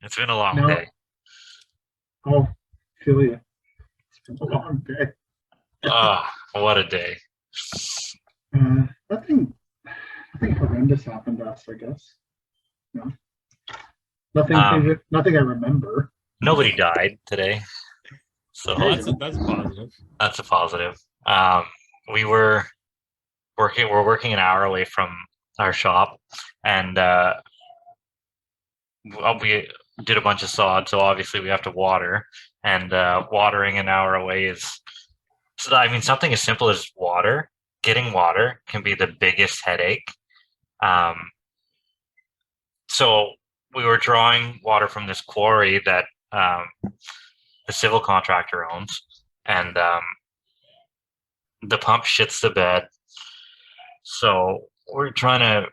It's been a long No, day. oh, feel you. It's been a long day. Ah, what a day. Nothing, nothing horrendous happened to us, I guess. No, Um, nothing I remember. Nobody died today, There so you Well, go. that's a positive. that's a positive. Um, we were we're working an hour away from our shop, and we did a bunch of sod, so obviously we have to water, and watering an hour away is so I mean something as simple as water. Getting water can be the biggest headache. Um, so we were drawing water from this quarry that the civil contractor owns, and the pump shits the bed. So we're trying to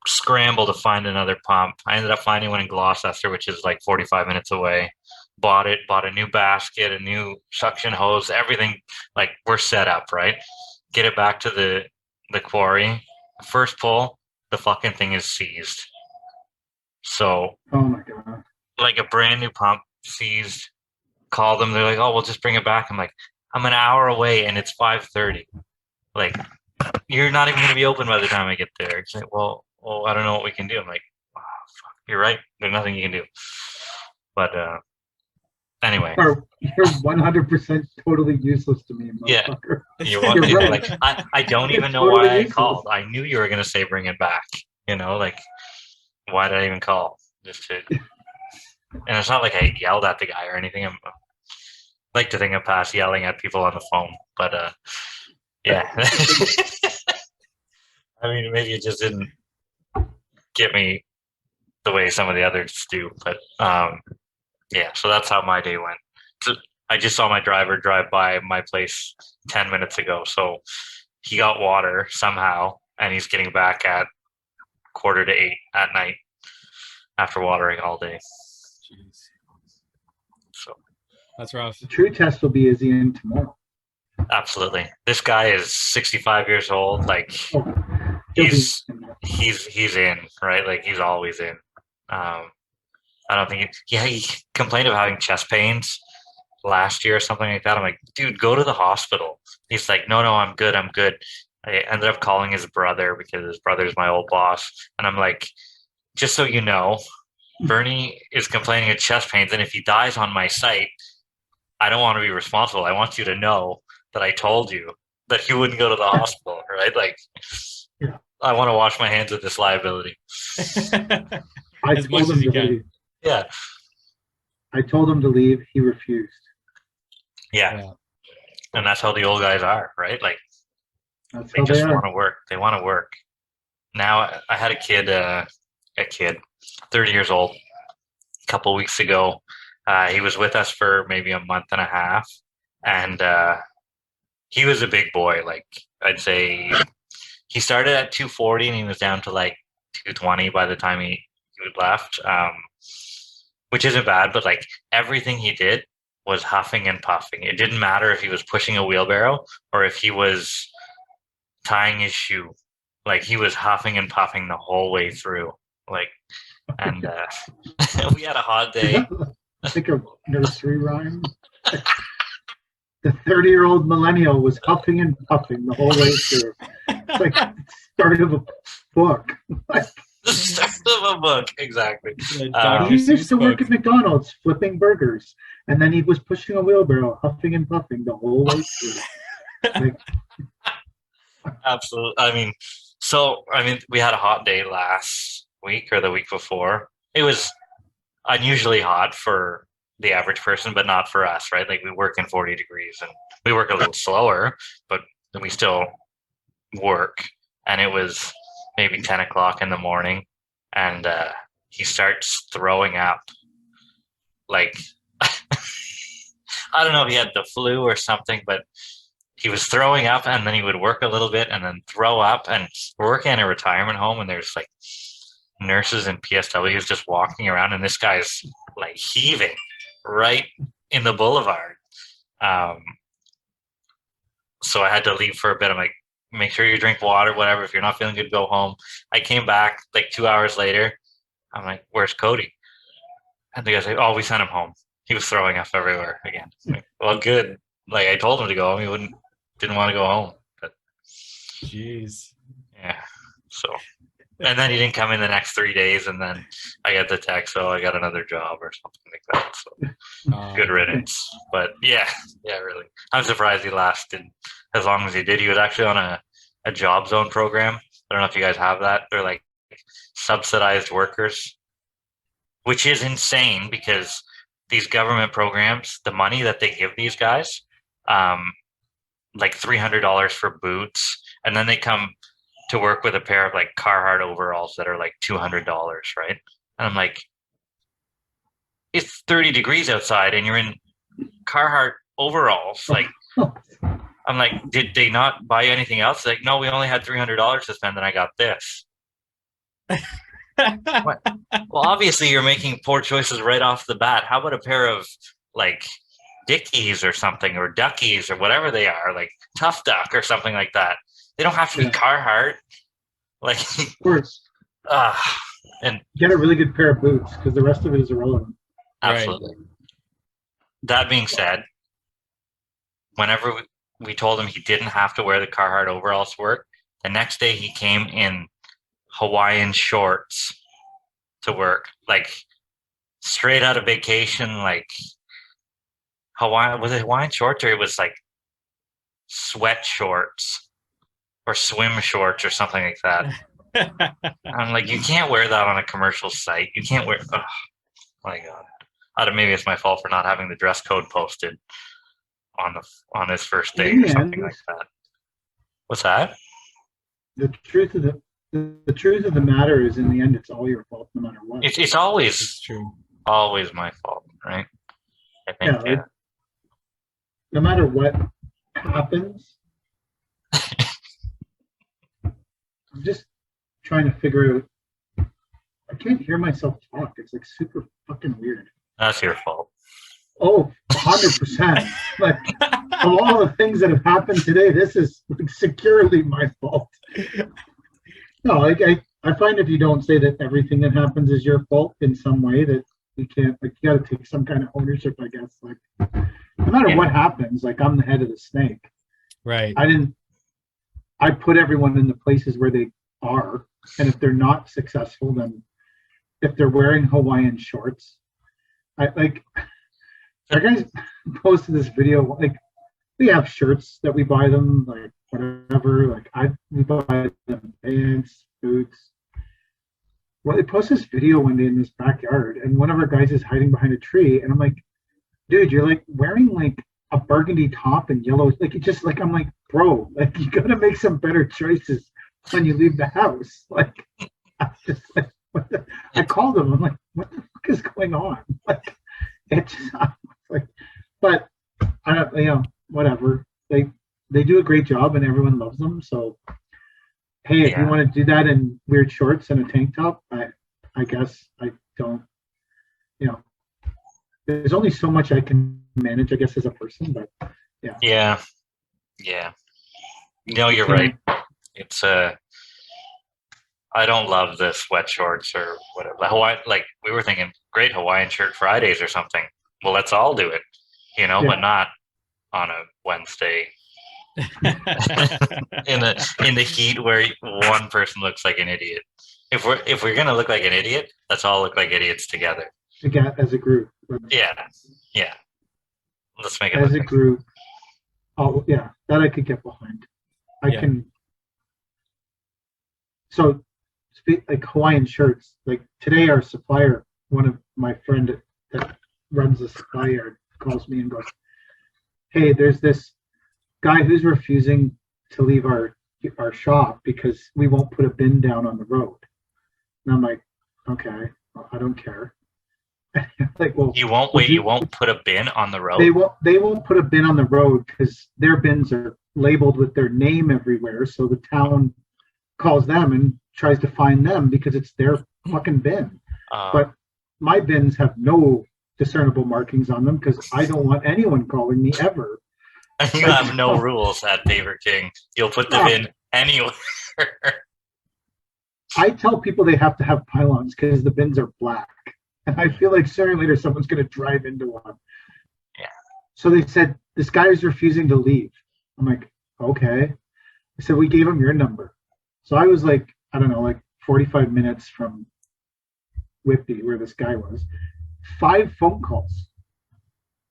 scramble to find another pump. I ended up finding one in Gloucester, which is like 45 minutes away. Bought a new basket, a new suction hose, everything. Like we're set up, right? Get it back to the quarry. First pull, the fucking thing is seized. So Oh my god. like a brand new pump seized. Call them. They're like, "Oh, we'll just bring it back." I'm like, "I'm an hour away, and it's 5:30. Like, you're not even going to be open by the time I get there." It's like, well, I don't know what we can do. I'm like, oh, fuck, you're right. There's nothing you can do. But anyway, You're 100% totally useless to me, yeah, motherfucker. you want You're to right. like I don't You're even know totally why I useless. called. I knew you were going to say bring it back. Like why did I even call? Just to, and it's not like I yelled at the guy or anything. I like to think I'm past yelling at people on the phone, but yeah. I mean, maybe it just didn't get me the way some of the others do, but yeah. So that's how my day went. So I just saw my driver drive by my place 10 minutes ago, so he got water somehow, and he's getting back at 7:45 at night after watering all day. Jeez, So that's rough. The true test will be is he in tomorrow? absolutely, this guy is 65 years old. Like Oh, he'll be he's in there. he's in, right. Like he's always in. I don't think he complained of having chest pains last year or something like that. I'm like, dude, go to the hospital. He's like, no, I'm good. I'm good. I ended up calling his brother because his brother's my old boss. And I'm like, just so you know, Bernie is complaining of chest pains. And if he dies on my site, I don't want to be responsible. I want you to know that I told you that he wouldn't go to the hospital, right? Like, Yeah. I want to wash my hands of this liability. I As told much as him you to can. leave. Yeah. I told him to leave. He refused. Yeah. Yeah. And that's how the old guys are, right? Like, That's they how they just want are. to work. They want to work. Now, I had a kid, 30 years old, a couple of weeks ago. He was with us for maybe a month and a half, and he was a big boy. Like I'd say, he started at 240 and he was down to like 220 by the time he left, which isn't bad. But like everything he did was huffing and puffing. It didn't matter if he was pushing a wheelbarrow or if he was tying his shoe. Like he was huffing and puffing the whole way through. Like, and we had a hot Is day. that like a nursery rhyme? The 30-year-old millennial was huffing and puffing the whole way through. It's like the start of a book. The start of a book, exactly. Dr. He used Seuss to work book. at McDonald's flipping burgers, and then he was pushing a wheelbarrow, huffing and puffing the whole way through. Like, Absolutely. I mean, we had a hot day last week or the week before. It was unusually hot for the average person, but not for us, right? Like we work in 40 degrees and we work a little slower, but we still work. And it was maybe 10 o'clock in the morning, and he starts throwing up. Like, I don't know if he had the flu or something, but he was throwing up, and then he would work a little bit and then throw up. And we're working in a retirement home, and there's like nurses and PSWs just walking around, and this guy's like heaving right in the boulevard. Um, so I had to leave for a bit. I'm like, make sure you drink water, whatever. If you're not feeling good, go home. I came back like 2 hours later. I'm like, where's Cody? And the guy's like, "Oh, we sent him home. He was throwing up everywhere again." Like, well, good. Like I told him to go home. He didn't want to go home. But Jeez. yeah, so. And then he didn't come in the next 3 days, and then I got the text, "Oh, I got another job" or something like that. So good riddance. But yeah, really. I'm surprised he lasted as long as he did. He was actually on a job zone program. I don't know if you guys have that. They're like subsidized workers, which is insane because these government programs, the money that they give these guys, like $300 for boots, and then they come to work with a pair of like Carhartt overalls that are like $200, right? And I'm like, it's 30 degrees outside and you're in Carhartt overalls. Like, I'm like, did they not buy anything else? Like, no, we only had $300 to spend and I got this. What? Well, obviously you're making poor choices right off the bat. How about a pair of like Dickies or something, or Duckies or whatever they are, like Tough Duck or something like that? They don't have to be Carhartt. Like, Of course. And Get a really good pair of boots because the rest of it is irrelevant. absolutely. Right. That being said, whenever we told him he didn't have to wear the Carhartt overalls to work, the next day he came in Hawaiian shorts to work, like straight out of vacation, like was it Hawaiian shorts or it was like sweat shorts or swim shorts or something like that. I'm like, you can't wear that on a commercial site. You can't wear. Oh my god! Maybe it's my fault for not having the dress code posted on his first day or something like that. What's that? The truth of the matter is, in the end, it's all your fault, no matter what. It's always It's true. Always my fault, right? I think. Yeah. Like, no matter what happens, I'm just trying to figure out. I can't hear myself talk. It's like super fucking weird. That's your fault. Oh, 100%. Like, of all the things that have happened today, this is like securely my fault. No, like I find if you don't say that everything that happens is your fault in some way, that you can't, like, you got to take some kind of ownership, I guess. Like, no matter what happens, like, I'm the head of the snake. Right. I put everyone in the places where they are, and if they're not successful, then if they're wearing Hawaiian shorts, our guys posted this video, like, we have shirts that we buy them, like, whatever, like, we buy them pants, boots. Well, they post this video one day in this backyard, and one of our guys is hiding behind a tree, and I'm like, dude, you're like wearing like a burgundy top and yellow, like, it just, like, I'm like, bro, like, you gotta make some better choices when you leave the house. Like, I'm just like, I called him, I'm like, what the fuck is going on? Like, it's like, but I don't, whatever. They do a great job and everyone loves them. So hey, if you want to do that in weird shorts and a tank top, I guess I don't, there's only so much I can manage, I guess, as a person, but yeah. Yeah. No, you're right. It's I don't love the sweat shorts or whatever. Hawaii, like, we were thinking great Hawaiian shirt Fridays or something. Well, let's all do it, but not on a Wednesday in the heat where one person looks like an idiot. If we're gonna look like an idiot, let's all look like idiots together. As a group. Yeah. Let's make it as a group. Oh yeah, that I could get behind. I can. So, like Hawaiian shirts. Like today, our supplier, one of my friend that runs the supply yard, calls me and goes, "Hey, there's this guy who's refusing to leave our shop because we won't put a bin down on the road." And I'm like, "Okay, well, I don't care." Like, well, you won't put a bin on the road? They won't put a bin on the road because their bins are labeled with their name everywhere, so the town calls them and tries to find them because it's their fucking bin. But my bins have no discernible markings on them because I don't want anyone calling me ever. You have no rules at Beaver King. You'll put the bin anywhere. I tell people they have to have pylons because the bins are black. And I feel like sooner or later someone's going to drive into one. Yeah. So they said, this guy is refusing to leave. I'm like, okay. I said, we gave him your number. So I was like, I don't know, like 45 minutes from Whitby, where this guy was. 5 phone calls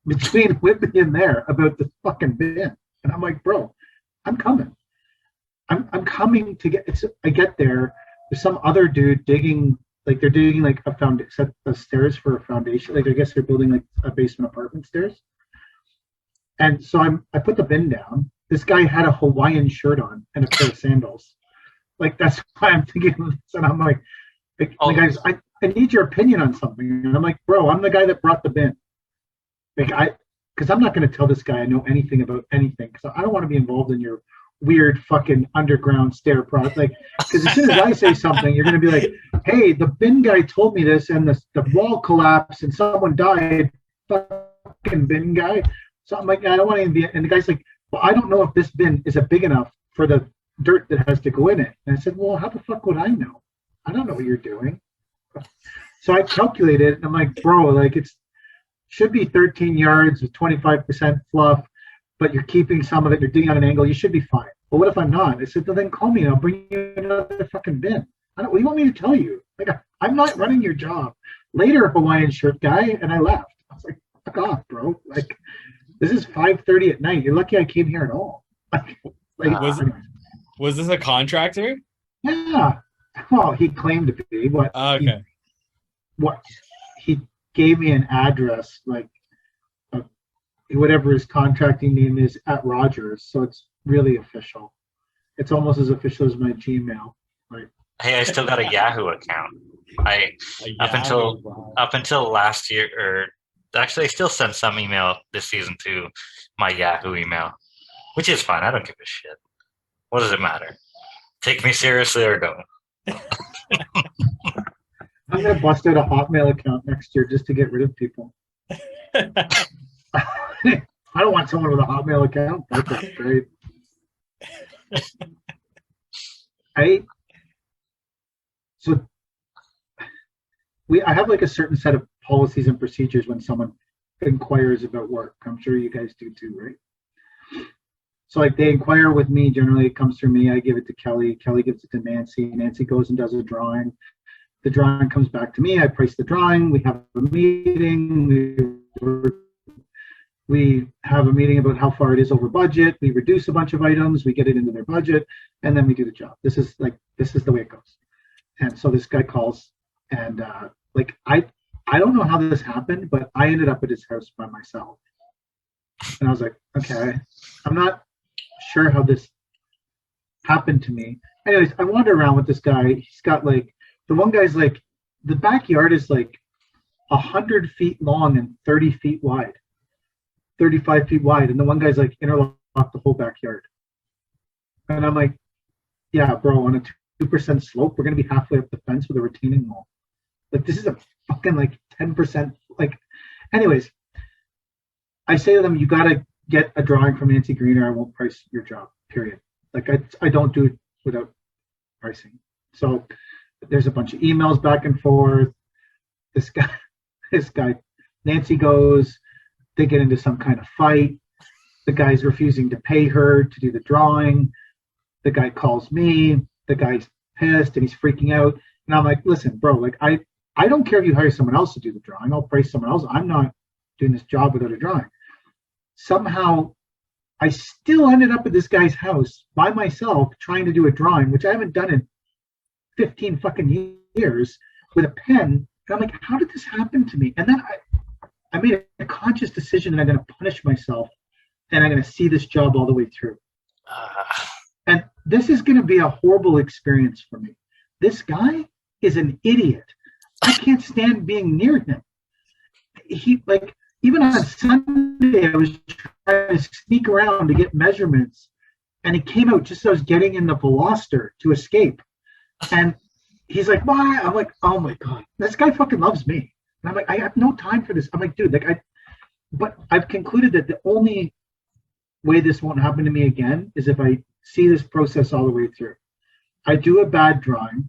between Whitby and there about the fucking bin. And I'm like, bro, I'm coming. I'm coming to get. I get there. There's some other dude digging, like they're digging like a set of stairs for a foundation. Like I guess they're building like a basement apartment stairs. And so I put the bin down. This guy had a Hawaiian shirt on and a pair of sandals. Like that's why I'm thinking of this. And I'm like the guys, I need your opinion on something. And I'm like, bro, I'm the guy that brought the bin. Like because I'm not going to tell this guy I know anything about anything because I don't want to be involved in your weird fucking underground stair project. Like, because as soon as I say something, you're going to be like, hey, the bin guy told me this and the wall collapsed and someone died. Fucking bin guy. So I'm like, I don't want to be. And the guy's like, well, I don't know if this bin is big enough for the dirt that has to go in it. And I said, well, how the fuck would I know? I don't know what you're doing. So I calculated and I'm like, bro, like should be 13 yards with 25% fluff, but you're keeping some of it, you're digging on an angle, you should be fine. But what if I'm not? I said, well, then call me and I'll bring you another fucking bin. What do you want me to tell you? Like, I'm not running your job. Later, Hawaiian shirt guy, and I left. I was like, fuck off, bro. Like, this is 5:30 at night. You're lucky I came here at all. Was this a contractor? Yeah. Well, he claimed to be. Okay. He gave me an address, like whatever his contracting name is at Rogers, so it's really official. It's almost as official as my Gmail. Like, hey, I still got a Yahoo account. Up until last year, or actually, I still send some email this season to my Yahoo email, which is fine. I don't give a shit. What does it matter? Take me seriously or don't. I'm gonna bust out a Hotmail account next year just to get rid of people. I don't want someone with a Hotmail account. That's great. I have like a certain set of policies and procedures when someone inquires about work. I'm sure you guys do too, right? So like they inquire with me, generally it comes through me, I give it to Kelly, Kelly gives it to Nancy, Nancy goes and does a drawing. The drawing comes back to me, I price the drawing, we have a meeting, we have a meeting about how far it is over budget, we reduce a bunch of items, we get it into their budget, and then we do the job. This is the way it goes. And so this guy calls, and I don't know how this happened, but I ended up at his house by myself. And I was like, okay, I'm not sure how this happened to me. Anyways, I wander around with this guy. He's got like, the one guy's like, the backyard is like 100 feet long and 30 feet wide, 35 feet wide. And the one guy's like interlocked the whole backyard. And I'm like, yeah, bro, on a 2% slope, we're going to be halfway up the fence with a retaining wall. Like, this is a fucking like 10%. Like, anyways, I say to them, you got to get a drawing from Nancy Green or I won't price your job, period. Like, I don't do it without pricing. So there's a bunch of emails back and forth. This guy, Nancy goes, they get into some kind of fight. The guy's refusing to pay her to do the drawing. The guy calls me. The guy's pissed and he's freaking out. And I'm like, listen, bro, like I don't care if you hire someone else to do the drawing. I'll price someone else. I'm not doing this job without a drawing. Somehow I still ended up at this guy's house by myself trying to do a drawing, which I haven't done in 15 fucking years, with a pen. And I'm like, how did this happen to me? And then I made a conscious decision that I'm going to punish myself and I'm going to see this job all the way through. And this is going to be a horrible experience for me. This guy is an idiot. I can't stand being near him. He, like, even on Sunday, I was trying to sneak around to get measurements, and he came out just as I was getting in the Veloster to escape. And he's like, why? I'm like, oh my God, this guy fucking loves me. And I'm like, I have no time for this. I'm like, dude, but I've concluded that the only way this won't happen to me again is if I see this process all the way through. I do a bad drawing.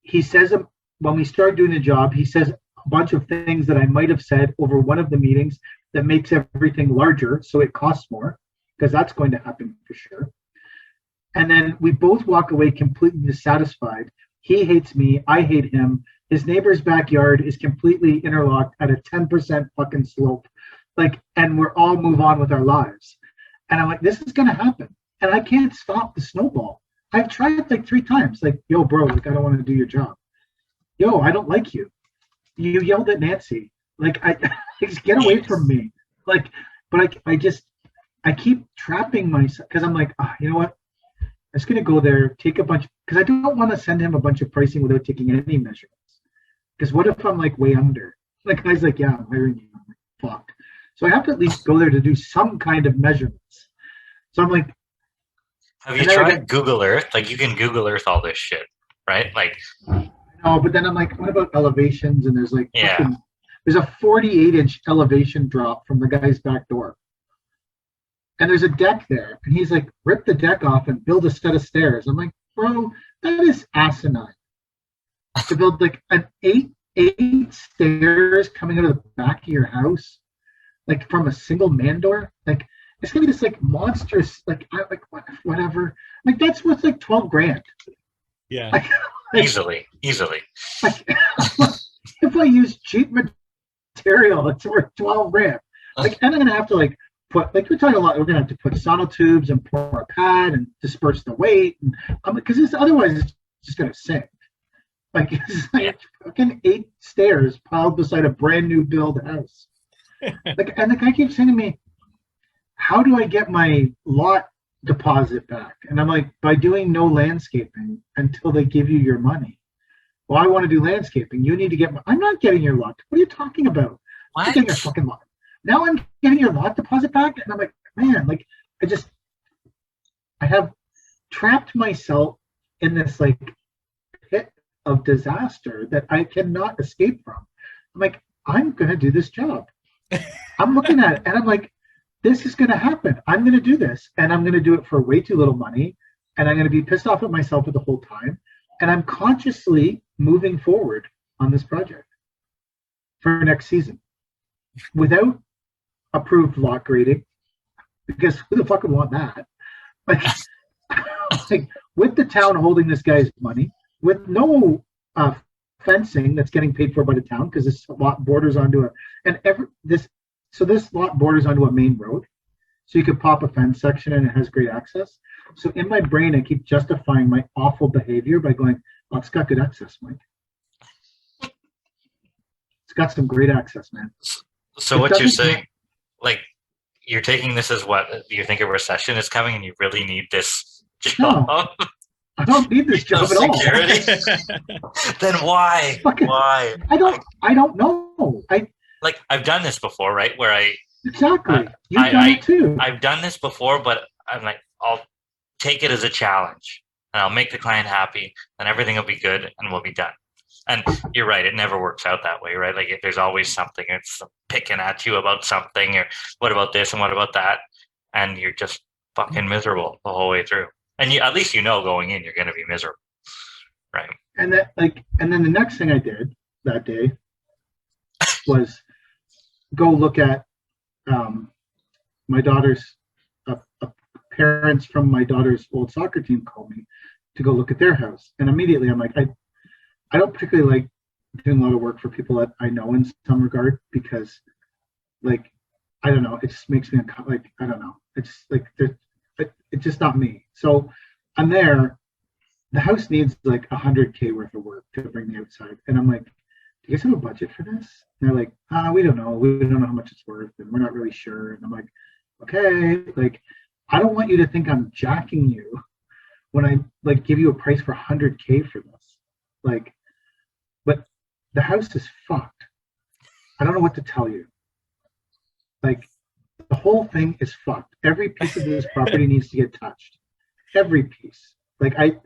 He says, when we start doing the job, he says, a bunch of things that I might have said over one of the meetings that makes everything larger, so it costs more, because that's going to happen for sure. And then we both walk away completely dissatisfied. He hates me, I hate him. His neighbor's backyard is completely interlocked at a 10% fucking slope. Like, and we're all move on with our lives. And I'm like, this is gonna happen. And I can't stop the snowball. I've tried like 3 times. Like, yo, bro, like I don't want to do your job. Yo, I don't like you. You yelled at Nancy. Like, I just get away from me. Like, but I keep trapping myself because I'm like, you know what? I'm just gonna go there, take a bunch, because I don't want to send him a bunch of pricing without taking any measurements. Because what if I'm like way under? Like, guy's like, yeah, I'm hiring you. I'm like, fuck. So I have to at least go there to do some kind of measurements. So I'm like, Have you tried Google Earth? Like, you can Google Earth all this shit, right? Like, no, but then I'm like, what about elevations? And there's like, Yeah. there's a 48-inch elevation drop from the guy's back door. And there's a deck there. And he's like, rip the deck off and build a set of stairs. I'm like, bro, that is asinine. To build like an eight stairs coming out of the back of your house, like from a single man door. Like, it's gonna be this like monstrous, like, whatever. Like, that's worth like 12 grand. Yeah. Like, easily. like, if I use cheap material, it's worth 12 grand. Like, and I'm gonna have to like put, like, we're talking a lot. We're gonna have to put sonotubes and pour a pad and disperse the weight, and because otherwise it's just gonna sink. Like, it's like fucking 8 stairs piled beside a brand new build house. Like, and the guy keeps saying to me, "How do I get my lot deposit back?" And I'm like, by doing no landscaping until they give you your money. Well, I want to do landscaping. You need to get I'm not getting your lot. What are you talking about? I'm What? getting your fucking lot. Now I'm getting your lot deposit back. And I'm like, man, like, I have trapped myself in this like pit of disaster that I cannot escape from. I'm like, I'm going to do this job. I'm looking at it and I'm like, this is going to happen. I'm going to do this, and I'm going to do it for way too little money, and I'm going to be pissed off at myself the whole time. And I'm consciously moving forward on this project for next season without approved lot grading, because who the fuck would want that? Like, like, with the town holding this guy's money, with no fencing that's getting paid for by the town, because this lot borders onto this lot borders onto a main road, so you could pop a fence section and it has great access. So in my brain, I keep justifying my awful behavior by going, "Oh, it's got good access, Mike. It's got some great access, man." So It what you're doesn't- saying, like, you're taking this as what you think a recession is coming, and you really need this job. I don't need this job at all. Security? Then why? Fucking- Why? I don't know. I've done this before, right? Where Exactly. You've done it too. I've done this before, but I'm like, I'll take it as a challenge, and I'll make the client happy, and everything will be good, and we'll be done. And you're right, it never works out that way, right? Like, there's always something. It's picking at you about something, or what about this and what about that, and you're just fucking miserable the whole way through. And at least you know going in you're going to be miserable, right? And then the next thing I did that day was go look at my daughter's parents from my daughter's old soccer team called me to go look at their house, and immediately I'm like, I don't particularly like doing a lot of work for people that I know in some regard, because, like, I don't know, it just makes me like, I don't know, it's like it's just not me. So I'm there. The house needs like $100K worth of work to bring the outside, and I'm like, "Do you guys have a budget for this?" And they're like, "We don't know. We don't know how much it's worth, and we're not really sure." And I'm like, "Okay, like, I don't want you to think I'm jacking you when I like give you a price for $100K for this. Like, but the house is fucked. I don't know what to tell you. Like, the whole thing is fucked. Every piece of this property needs to get touched. Every piece. Like, I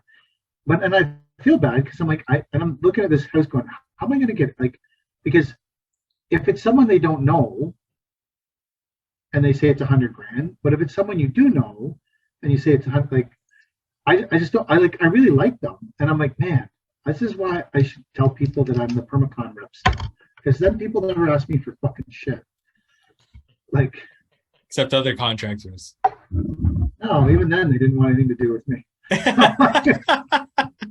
feel bad because I'm like, I'm looking at this house going, how am I going to get it? Like, because if it's someone they don't know and they say it's $100 grand, but if it's someone you do know and you say it's $100, like, I just don't, I really like them. And I'm like, man, this is why I should tell people that I'm the Permacon rep still. because then people never ask me for fucking shit. Like, Except other contractors. no, even then they didn't want anything to do with me.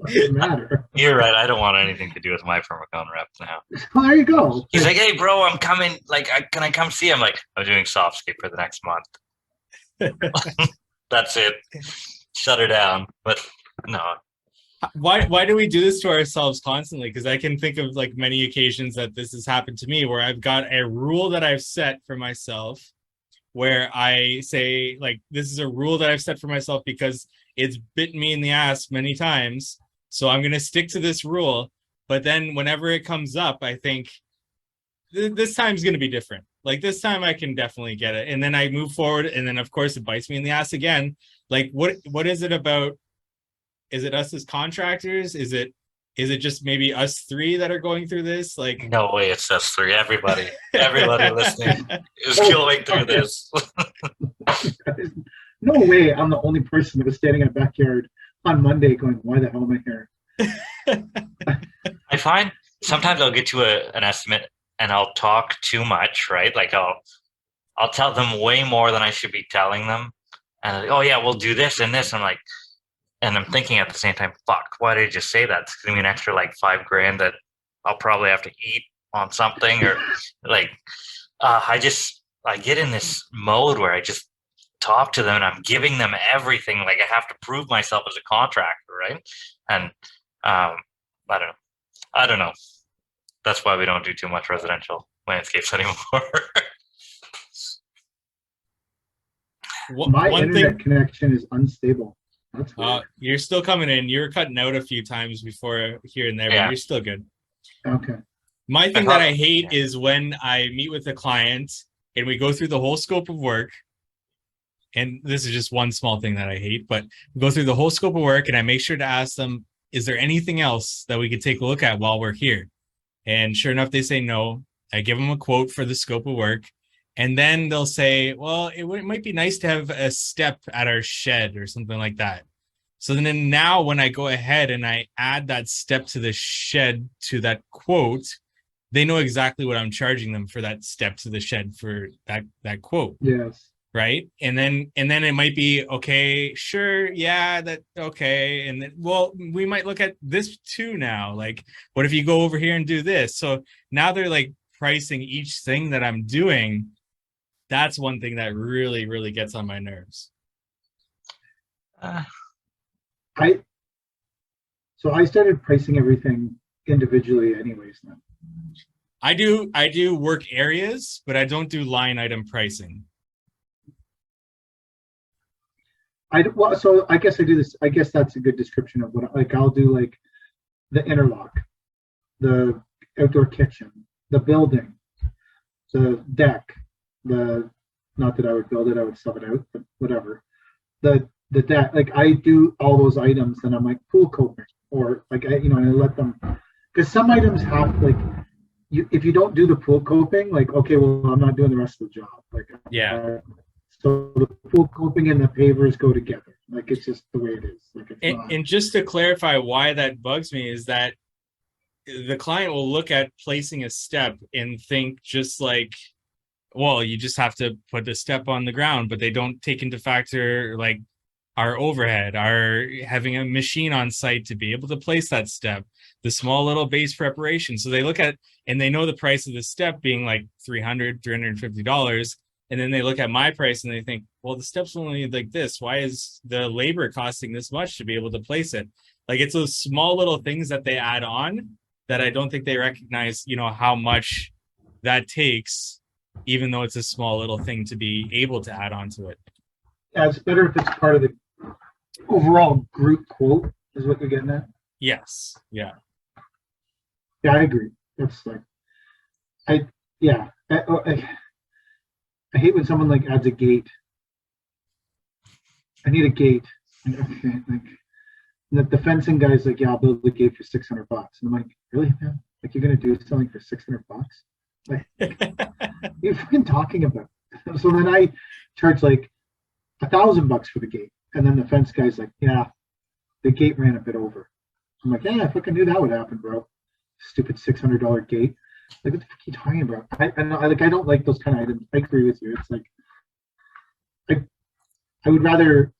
Doesn't matter. You're right. I don't want anything to do with my permaculture rep now. So there you go. He's like, "Hey, bro, I'm coming. Like, can I come see?" I'm like, "I'm doing Softscape for the next month." That's it. Shut her down. But no, Why do we do this to ourselves constantly? Because I can think of like many occasions that this has happened to me where I've got a rule that I've set for myself where I say like this is a rule that I've set for myself because it's bitten me in the ass many times. So I'm gonna stick to this rule. But then whenever it comes up, I think this time's gonna be different. Like this time I can definitely get it. And then I move forward and then of course it bites me in the ass again. Like what is it about? Is it us as contractors? Is it just maybe us three that are going through this? Like no way. It's us three. Everybody listening is going through this. No way I'm the only person that was standing in a backyard on Monday going, why the hell am I here? I find sometimes I'll get to an estimate and I'll talk too much, right? Like I'll tell them way more than I should be telling them. And like, oh yeah, we'll do this and this. I'm like, and I'm thinking at the same time, fuck, why did I just say that? It's gonna be an extra like $5,000 that I'll probably have to eat on something, or like I get in this mode where I just talk to them and I'm giving them everything. Like I have to prove myself as a contractor, right? And I don't know. That's why we don't do too much residential landscapes anymore. My internet connection is unstable. That's weird. You're still coming in. You were cutting out a few times before here and there, but you're still good. Okay. My thing that I hate is when I meet with a client and we go through the whole scope of work. And this is just one small thing that I hate, but we go through the whole scope of work and I make sure to ask them, is there anything else that we could take a look at while we're here? And sure enough, they say no. I give them a quote for the scope of work. And then they'll say, well, it might be nice to have a step at our shed or something like that. So then now when I go ahead and I add that step to the shed to that quote, they know exactly what I'm charging them for that step to the shed for that quote. Yes. Right. And then it might be, okay, sure. Yeah, that okay. And then, well, we might look at this too now. Like, what if you go over here and do this? So now they're like pricing each thing that I'm doing. That's one thing that really, really gets on my nerves. I started pricing everything individually anyways now. I do work areas, but I don't do line item pricing. So I guess I do this. I guess that's a good description of what I'll do, like the interlock, the outdoor kitchen, the building, the deck, not that I would build it, I would sub it out, but whatever. The deck, like I do all those items, and I'm like pool coping, or like and I let them, because some items have like if you don't do the pool coping, like okay, well I'm not doing the rest of the job. Like so the pool coping and the pavers go together. Like it's just the way it is. Like and just to clarify why that bugs me is that the client will look at placing a step and think just like, well, you just have to put the step on the ground, but they don't take into factor like our overhead, our having a machine on site to be able to place that step, the small little base preparation. So they look at and they know the price of the step being like $350. And then they look at my price and they think, well, the step's only like this. Why is the labor costing this much to be able to place it? Like it's those small little things that they add on that I don't think they recognize, how much that takes, even though it's a small little thing to be able to add on to it. Yeah, it's better if it's part of the overall group quote, is what you're getting at. Yes. Yeah. Yeah, I agree. That's like, I hate when someone like adds a gate. I need a gate. Like the fencing guy's like, yeah, I'll build the gate for $600. And I'm like, really, man? Like you're gonna do something for $600? Like, you're fucking talking about. So then I charge like $1,000 for the gate, and then the fence guy's like, yeah, the gate ran a bit over. I'm like, yeah, I fucking knew that would happen, bro. Stupid $600 gate. Like, what the fuck are you talking about? I don't like those kind of items. I agree with you. It's like, I would rather,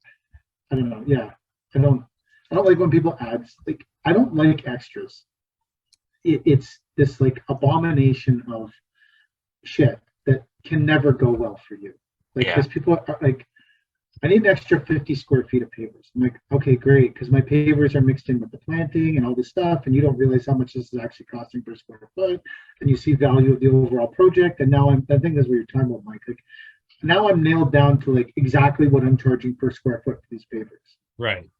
I don't know. Yeah. I don't like when people add, like, I don't like extras. It's this like abomination of shit that can never go well for you. Like, Yeah. because people are like, I need an extra 50 square feet of pavers. I'm like, okay, great, because my pavers are mixed in with the planting and all this stuff, and you don't realize how much this is actually costing per square foot, and you see value of the overall project. And now I think that's what you're talking about, Mike. Like, now I'm nailed down to like exactly what I'm charging per square foot for these pavers. Right.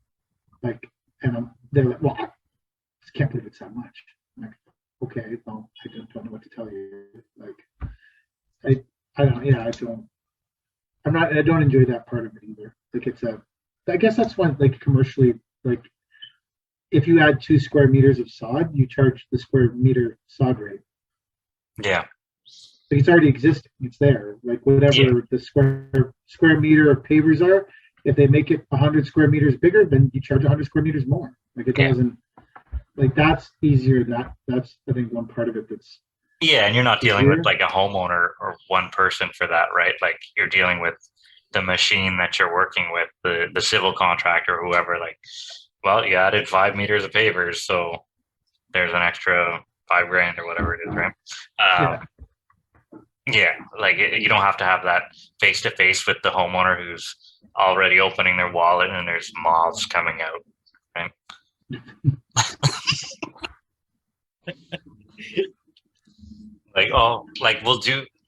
Like, and they're like, well, I just can't believe it's that much. I'm like, okay, well, I don't know what to tell you. Like, I don't, yeah, I don't enjoy that part of it either. Like, I guess that's one, like, commercially, like, if you add 2 square meters of sod, you charge the square meter sod rate. Yeah. Like, it's already existing. It's there. Like, whatever the square meter of pavers are, if they make it 100 square meters bigger, then you charge 100 square meters more. Like, it doesn't, like, that's easier. That's, I think, one part of it that's, Yeah, and you're not dealing easier. with like a homeowner or one person for that, right? Like you're dealing with the machine that you're working with, the civil contractor, whoever. Like, well, you added 5 meters of pavers, so there's an extra 5 grand or whatever it is, right? Yeah. Yeah, like you don't have to have that face to face with the homeowner who's already opening their wallet and there's moths coming out, right? Like, oh, like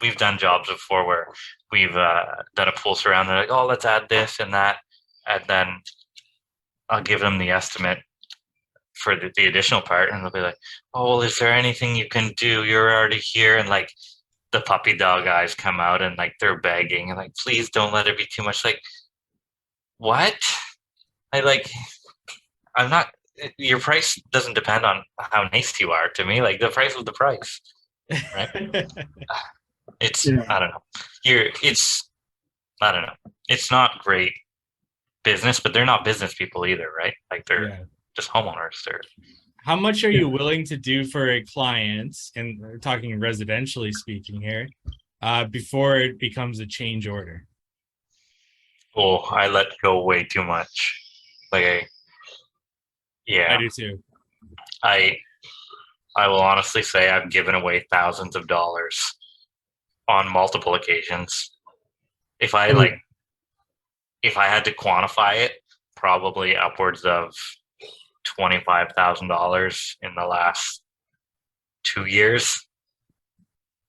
we've done jobs before where we've done a pool surround. They're like, oh, let's add this and that, and then I'll give them the estimate for the additional part, and they'll be like, oh, well, is there anything you can do? You're already here, and like the puppy dog eyes come out, and like they're begging, and like, please don't let it be too much. Like, what? I like, I'm not. Your price doesn't depend on how nice you are to me. Like the price was the price, right? It's Yeah. I don't know. It's I don't know. It's not great business, but they're not business people either, right? Like they're Yeah. just homeowners. They're How much are you willing to do for a client, and we're talking residentially speaking here, before it becomes a change order? oh, I let go way too much. Like I yeah, do too. I I will honestly say I've given away thousands of dollars on multiple occasions. If I Oh, like if I had to quantify it, probably upwards of $25,000 in the last 2 years.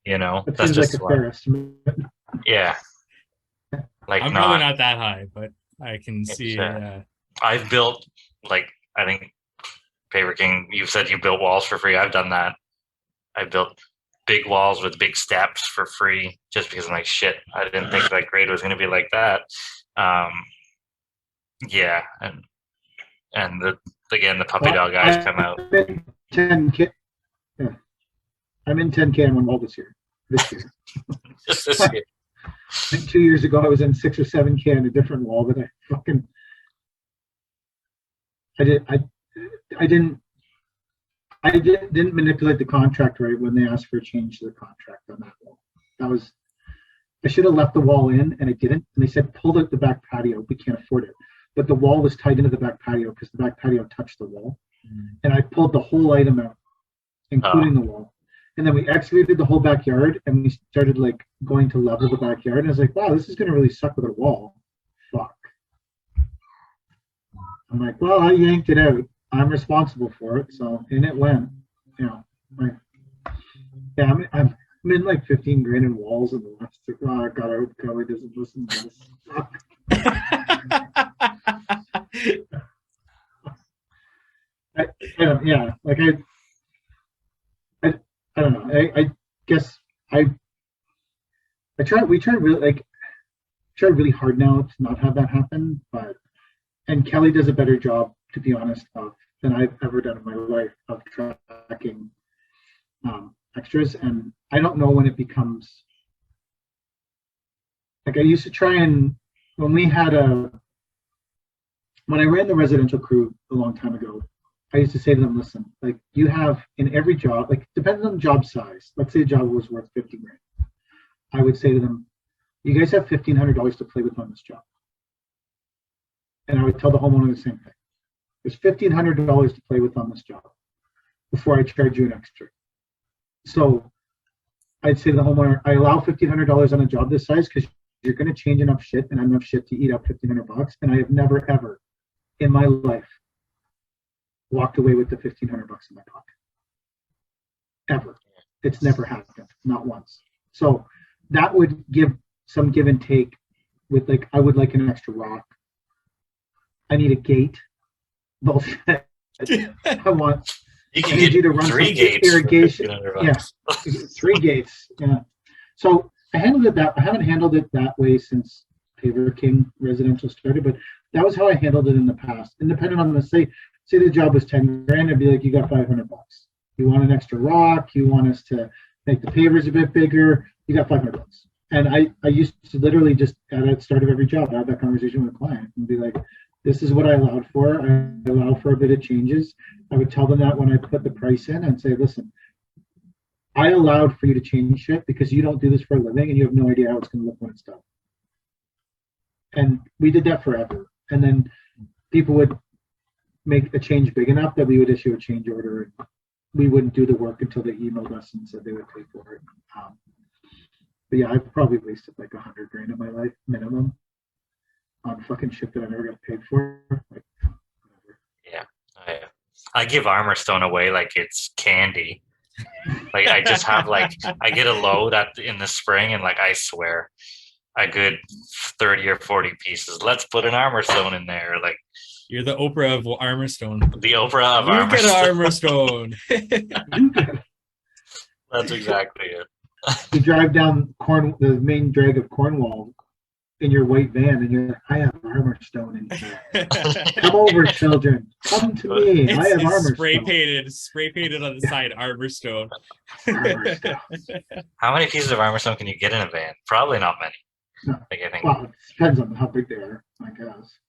You know, that that's seems like just a fair estimate. yeah, like I'm probably not. not that high, but I can see. I've built like I think Paper King. You said you built walls for free. I've done that. I built big walls with big steps for free just because I'm like shit. I didn't think that grade was going to be like that. Um, yeah, and the puppy dog guys come out. I'm in 10K. Yeah, I'm in 10K on one wall this year. Just this year. I think 2 years ago I was in 6 or 7K on a different wall, but I didn't manipulate the contract right when they asked for a change to the contract on that wall. I should have left the wall in, and I didn't. And they said, pull out the back patio. We can't afford it. But the wall was tied into the back patio because the back patio touched the wall. And I pulled the whole item out, including the wall. And then we excavated the whole backyard, and we started like going to level the backyard. And I was like, wow, this is going to really suck with a wall. Fuck. I'm like, well, I yanked it out. I'm responsible for it. So, and it went, you know, like, yeah, I'm in like 15 grand in walls in the last, oh, God, I hope Kelly doesn't listen to this. Fuck. Yeah, like I don't know. I guess we tried really hard now to not have that happen, and Kelly does a better job, to be honest, than I've ever done in my life of tracking extras. And I don't know when it becomes like I used to try and when I ran the residential crew a long time ago, I used to say to them, listen, like you have in every job, like depends on job size. Let's say a job was worth 50 grand. I would say to them, you guys have $1,500 to play with on this job. And I would tell the homeowner the same thing. There's $1,500 to play with on this job before I charge you an extra. So I'd say to the homeowner, I allow $1,500 on a job this size because you're going to change enough shit and enough shit to eat up $1,500. And I have never, ever in my life walked away with the $1,500 in my pocket. Ever. It's never happened. Not once. So that would give some give and take with like, I would like an extra rock. I need a gate. Bullshit. I want You I can need get you to run 3 some gates. for irrigation. $1,500. Yeah. 3 gates. Yeah. So I handled it I haven't handled it that way since Paver King residential started, but that was how I handled it in the past. Independent on the say the job was 10 grand, I'd be like, you got $500. You want an extra rock? You want us to make the pavers a bit bigger? You got $500. And I used to literally just at the start of every job have that conversation with a client and be like, this is what I allowed for. I allow for a bit of changes. I would tell them that when I put the price in and say, listen, I allowed for you to change shit because you don't do this for a living and you have no idea how it's going to look when it's done. And we did that forever. And then people would make a change big enough that we would issue a change order. And we wouldn't do the work until they emailed us and said they would pay for it. But yeah, I've probably wasted like $100 grand in my life minimum on fucking shit that I never got paid for. Like, whatever. Yeah. I give Armor Stone away like it's candy. Like I just have like I get a load in the spring and like I swear a good 30 or 40 pieces. Let's put an Armor Stone in there. Like You're the Oprah of Armor Stone. the Oprah of You Armor get Stone. an Armor Stone. That's exactly it. You drive down the main drag of Cornwall in your white van and you're like, I have Armor Stone in here. Come over, children. Come to me. I have Armor spray Stone. painted on the side, Armor Stone. Armor Stone. How many pieces of Armor Stone can you get in a van? Probably not many. No. Like I think Well, it depends on how big they are, I guess.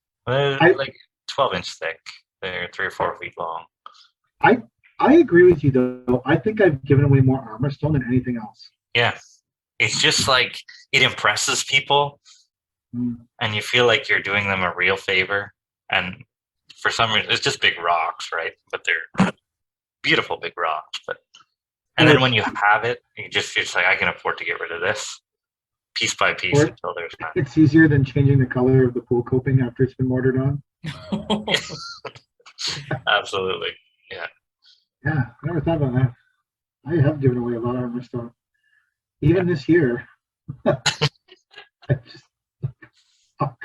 like 12-inch thick. They're 3 or 4 feet long. I agree with you though. I think I've given away more Armor Stone than anything else. Yeah. It's just like it impresses people and you feel like you're doing them a real favor. And for some reason it's just big rocks, right? But they're beautiful big rocks. And then when you have it, you're just like, I can afford to get rid of this piece by piece until there's not. It's easier than changing the color of the pool coping after it's been mortared on. Absolutely. Yeah, I never thought about that. I have given away a lot of Armor Stone. Even this year. I just, fuck.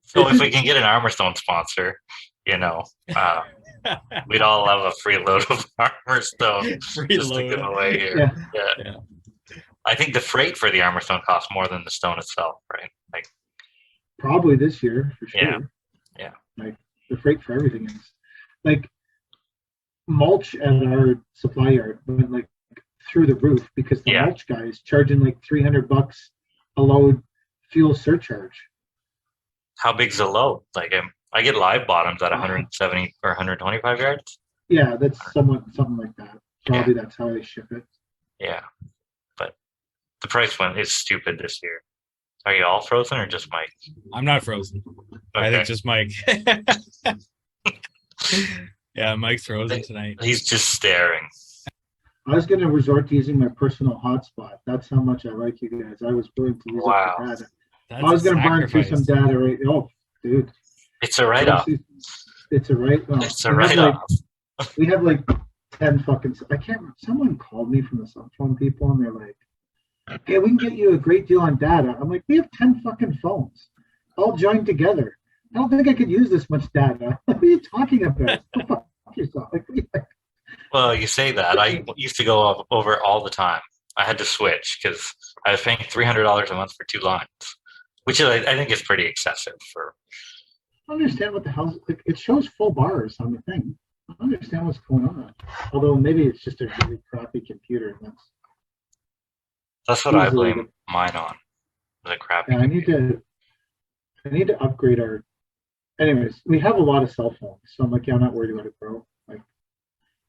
So if we can get an Armor Stone sponsor, we'd all have a free load of Armor Stone Free just to load. give away here. Yeah. Yeah. I think the freight for the Armor Stone costs more than the stone itself, right? Like Probably this year for sure. Yeah. Like the freight for everything is like mulch at our supply yard went like through the roof because the mulch guy is charging like $300 a load fuel surcharge. how big's the load? Like I get live bottoms at 170 or 125 yards. Yeah, that's something like that. Probably that's how they ship it. Yeah, but the price went is stupid this year. Are you all frozen or just Mike? I'm not frozen. I think just Mike. Yeah, Mike's frozen tonight. He's just staring. I was going to resort to using my personal hotspot. That's how much I like you guys. I was willing to use it for data. That's I was going to burn through sacrifice. some data right. Oh, dude. It's a write-off. It's a write-off. It's a write-off. We have like 10 fucking. I can't remember. Someone called me from the cell phone people and they're like, "Hey, we can get you a great deal on data." I'm like, "We have 10 fucking phones, all joined together. I don't think I could use this much data." What are you talking about? Go fuck yourself. Like, Well, you say that. I used to go over all the time. I had to switch because I was paying $300 a month for 2 lines, which I think is pretty excessive for. I don't understand what the hell. Like, it shows full bars on the thing. I don't understand what's going on. Although maybe it's just a really crappy computer. That's what I blame mine on. The crappy. Yeah, I need to upgrade our anyways, we have a lot of cell phones, so I'm like, yeah, I'm not worried about it, bro. Like,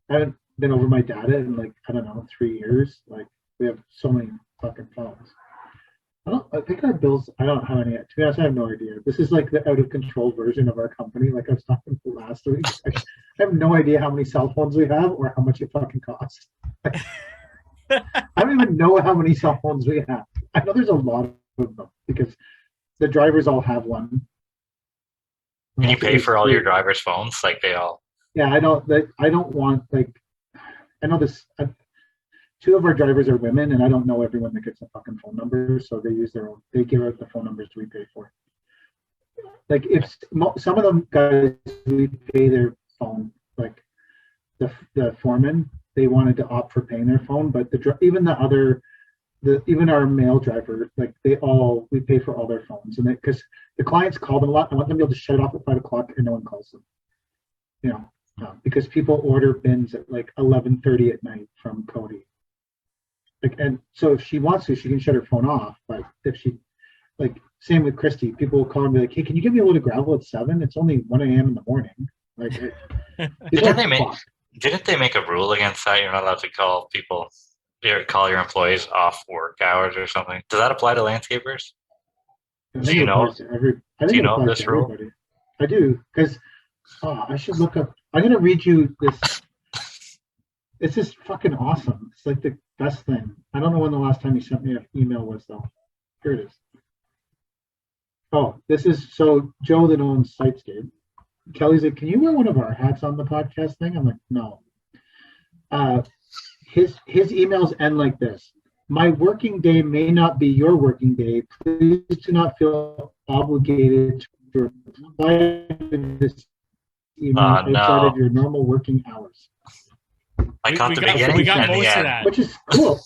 I haven't been over my data in like, I don't know, 3 years. Like, we have so many fucking phones. I think our bills, I don't have any, to be honest, I have no idea. This is like the out of control version of our company. Like I was talking to last week. I have no idea how many cell phones we have or how much it fucking costs. I don't even know how many cell phones we have. I know there's a lot of them because the drivers all have one. Can you pay for all your drivers' phones? Like they all. Yeah, I don't want like, I know this. Two of our drivers are women, and I don't know everyone that gets a fucking phone number, so they use their own. They give out the phone numbers we pay for. Like if some of them guys we pay their phone, like the foreman, they wanted to opt for paying their phone, but even our male driver, like we pay for all their phones, and because the clients call them a lot, I want them to be able to shut it off at 5 o'clock and no one calls them. You know, because people order bins at like 11:30 at night from Cody. Like, and so if she wants to, she can shut her phone off. But if she, like, same with Christy, people will call and be like, "Hey, can you give me a load of gravel at 7? It's only 1 a.m. in the morning." Like, Didn't they make a rule against that? You're not allowed to call people, call your employees off work hours or something. Does that apply to landscapers? Do you know this rule? Everybody. I do, because I should look up. I'm gonna read you this. It's just fucking awesome. It's like the best thing. I don't know when the last time you sent me an email was though. Here it is. Oh, this is so Joe that owns Sitescape. Kelly's like, can you wear one of our hats on the podcast thing? I'm like, no. His emails end like this. My working day may not be your working day. Please do not feel obligated to reply to this email outside of your normal working hours. I caught the beginning. We got most of that. Which is cool.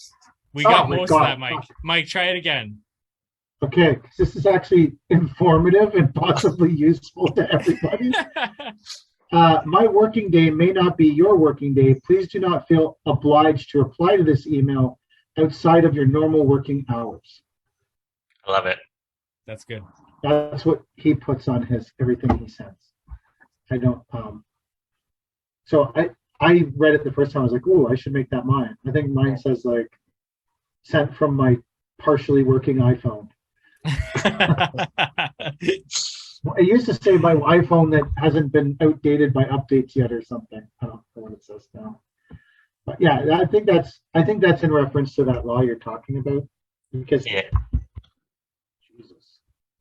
We got most of that, Mike. Mike, try it again. Okay, this is actually informative and possibly useful to everybody. My working day may not be your working day. Please do not feel obliged to reply to this email outside of your normal working hours. I love it. That's good. That's what he puts on everything he sends. I don't. So I read it the first time. I was like, "Ooh, I should make that mine." I think mine says like, "Sent from my partially working iPhone." It used to say my iPhone that hasn't been outdated by updates yet or something. I don't know what it says now. But yeah, I think that's in reference to that law you're talking about. Because Jesus,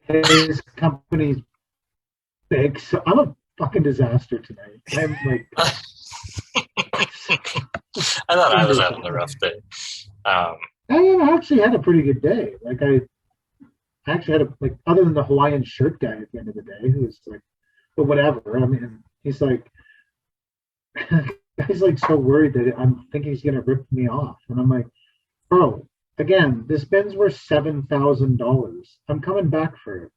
his company's big. So I'm a fucking disaster tonight. I'm like I thought I was having a rough day. I actually had a pretty good day. Like I actually had other than the Hawaiian shirt guy at the end of the day, who was like, but whatever. I mean, he's like, he's like so worried that I'm thinking he's gonna rip me off, and I'm like, bro, again, this bin's worth $7,000. I'm coming back for it.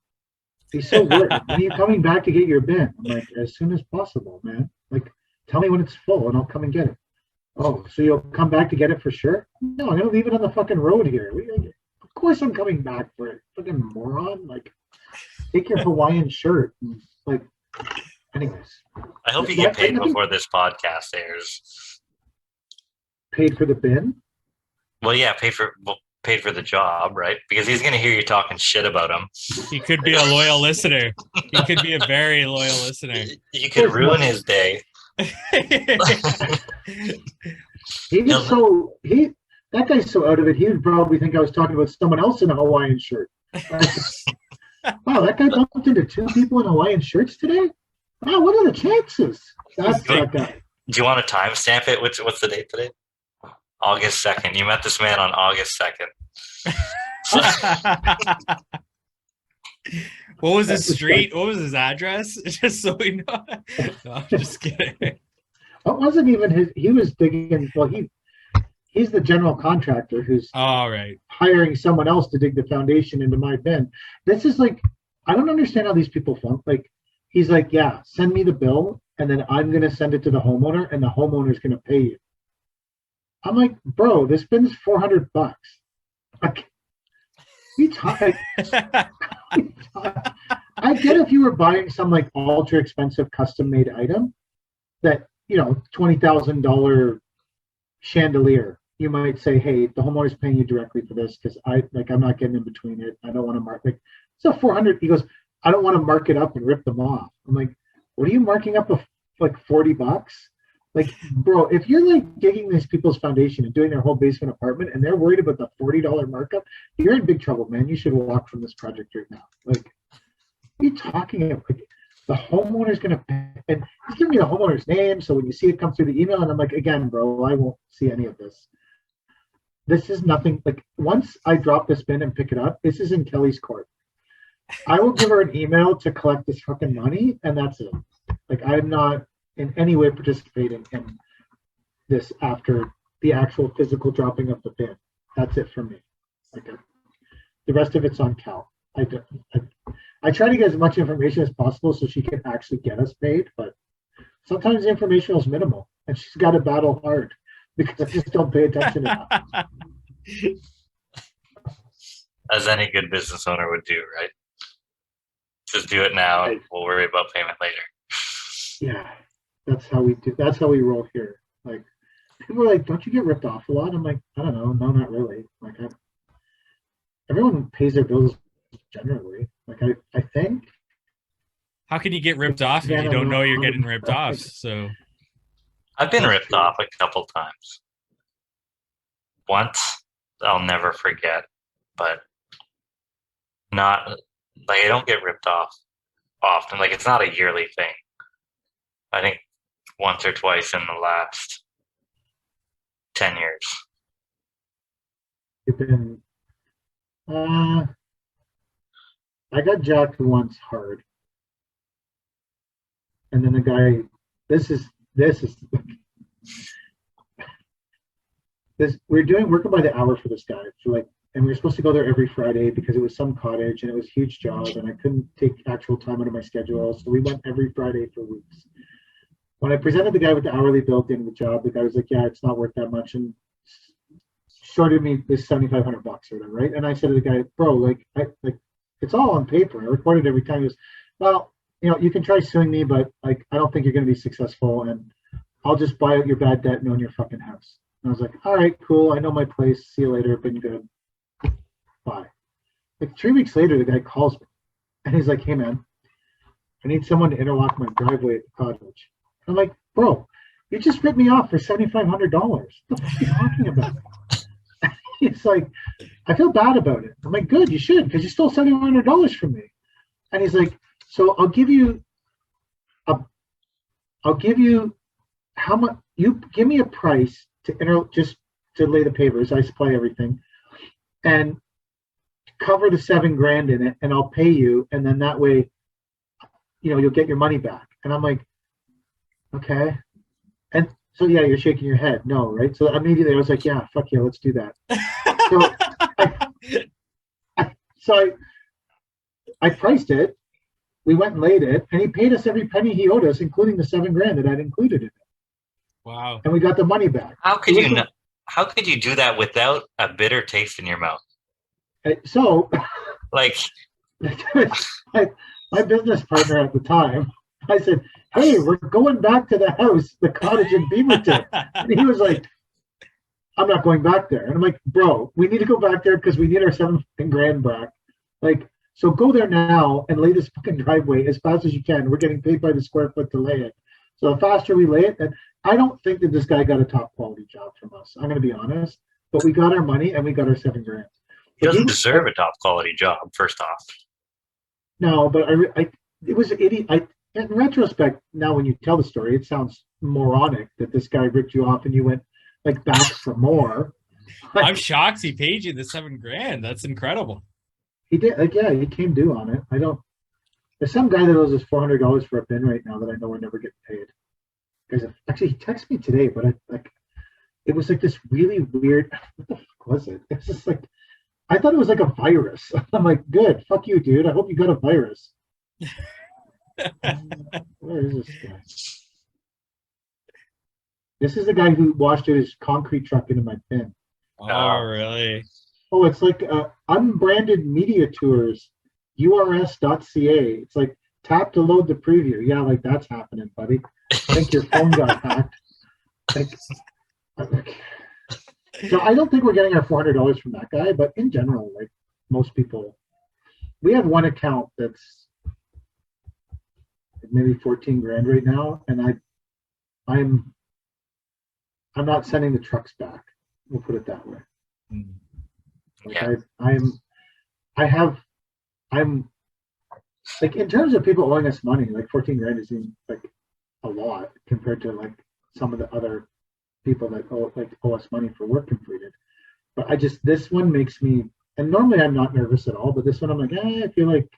He's so worried. When are you coming back to get your bin? I'm like, as soon as possible, man. Like, tell me when it's full, and I'll come and get it. Oh, so you'll come back to get it for sure? No, I'm gonna leave it on the fucking road here. Of course I'm coming back for it. Fucking moron. Like, take your Hawaiian shirt. And, like, anyways. I hope you get paid before this podcast airs. Paid for the bin? Well, yeah, paid for the job, right? Because he's going to hear you talking shit about him. He could be a loyal listener. He could be a very loyal listener. You could ruin his day. That guy's so out of it, he would probably think I was talking about someone else in a Hawaiian shirt. Wow, that guy bumped into 2 people in Hawaiian shirts today? Wow, what are the chances? That's that guy. Do you want to timestamp it? What's the date today? August 2nd. You met this man on August 2nd. What was his street? What was his address? Just so we know. No, I'm just kidding. It wasn't even his. He was digging. Well, he's the general contractor who's hiring someone else to dig the foundation into my bin. This is like, I don't understand how these people funk. Like, he's like, yeah, send me the bill, and then I'm going to send it to the homeowner, and the homeowner's going to pay you. I'm like, bro, this bin's $400. Like, I I get if you were buying some like ultra expensive custom made item that, $20,000 chandelier. You might say, hey, the homeowner's paying you directly for this because I'm not getting in between it. I don't want to mark like it's a 400. He goes, I don't want to mark it up and rip them off. I'm like, what are you marking up like $40? Like, bro, if you're like digging these people's foundation and doing their whole basement apartment and they're worried about the $40 markup, you're in big trouble, man. You should walk from this project right now. Like, what are you talking about? Like, the homeowner's gonna pay, and he's giving me the homeowner's name, so when you see it come through the email, and I'm like, again, bro, I won't see any of this. This is nothing. Like, once I drop this bin and pick it up, this is in Kelly's court. I will give her an email to collect this fucking money, and that's it. Like, I'm not in any way participating in this after the actual physical dropping of the bin. That's it for me. Like, the rest of it's on Cal. I try to get as much information as possible so she can actually get us paid, but sometimes the information is minimal, and she's got to battle hard because I just don't pay attention enough. As any good business owner would do, right? Just do it now, and we'll worry about payment later. Yeah, that's how we do. That's how we roll here. Like, people are like, "Don't you get ripped off a lot?" I'm like, I don't know. No, not really. Like, everyone pays their bills generally. Like, I think. How can you get ripped off if Yeah, you no, don't know you're no. getting ripped off? So I've been That's ripped true. off a couple times. Once, I'll never forget, but not like I don't get ripped off often. Like, it's not a yearly thing. I think once or twice in the last 10 years. You've been. I got jacked once hard, and then the guy. This is this. We're working by the hour for this guy for like, and we were supposed to go there every Friday because it was some cottage and it was a huge job and I couldn't take actual time out of my schedule, so we went every Friday for weeks. When I presented the guy with the hourly bill at the end of the job, the guy was like, "Yeah, it's not worth that much," and shorted me this $7,500 or whatever, right? And I said to the guy, "Bro, like, it's all on paper. I recorded every time." He goes, "Well, you can try suing me, but like, I don't think you're going to be successful, and I'll just buy out your bad debt and own your fucking house." And I was like, "All right, cool. I know my place. See you later. Been good. Bye." Like 3 weeks later, the guy calls me, and he's like, "Hey, man, I need someone to interlock my driveway at the cottage." I'm like, "Bro, you just ripped me off for $7,500. What the fuck are you talking about?" He's like, "I feel bad about it." I'm like, "Good, you should, because you stole $7,500 from me." And he's like, "So I'll give you how much? You give me a price just to lay the papers. I supply everything, and cover the $7,000 in it, and I'll pay you, and then that way, you'll get your money back." And I'm like, "Okay." And so, yeah, you're shaking your head. No, right? So immediately I was like, "Yeah, fuck yeah, let's do that." So I priced it. We went and laid it, and he paid us every penny he owed us, including the $7,000 that I'd included in it. wow. And we got the money back. How could you not? How could you do that without a bitter taste in your mouth? So Like, my business partner at the time, I said, "Hey, we're going back to the house, the cottage in Beaverton." And he was like, "I'm not going back there." And I'm like, "Bro, we need to go back there because we need our $7,000 back. Like, so go there now and lay this fucking driveway as fast as you can. We're getting paid by the square foot to lay it. So the faster we lay it," and I don't think that this guy got a top quality job from us. I'm going to be honest, but we got our money and we got our $7,000. he doesn't deserve a top quality job, first off. No, but it was idiot. In retrospect, now when you tell the story, it sounds moronic that this guy ripped you off and you went like back for more. I'm shocked he paid you the $7,000. That's incredible. He did. Like, yeah, he came due on it. There's some guy that owes us $400 for a bin right now that I know we're never getting paid. Because actually, he texted me today, but it was like this really weird. What the fuck was it? It's just like, I thought it was like a virus. I'm like, "Good, fuck you, dude. I hope you got a virus." Where is this guy? This is the guy who washed his concrete truck into my bin. Oh, really? Oh, it's like unbranded media tours urs.ca. It's like tap to load the preview. Yeah, like that's happening, buddy. I think your phone got hacked. Like, so I don't think we're getting our $400 from that guy, but in general, like most people, we have one account that's maybe 14 grand right now, and I'm not sending the trucks back. We'll put it that way. Like Yeah. I'm like, in terms of people owing us money, like 14 grand is like a lot compared to like some of the other people that owe us money for work completed. But this one makes me, and normally I'm not nervous at all, but this one I'm like, I feel like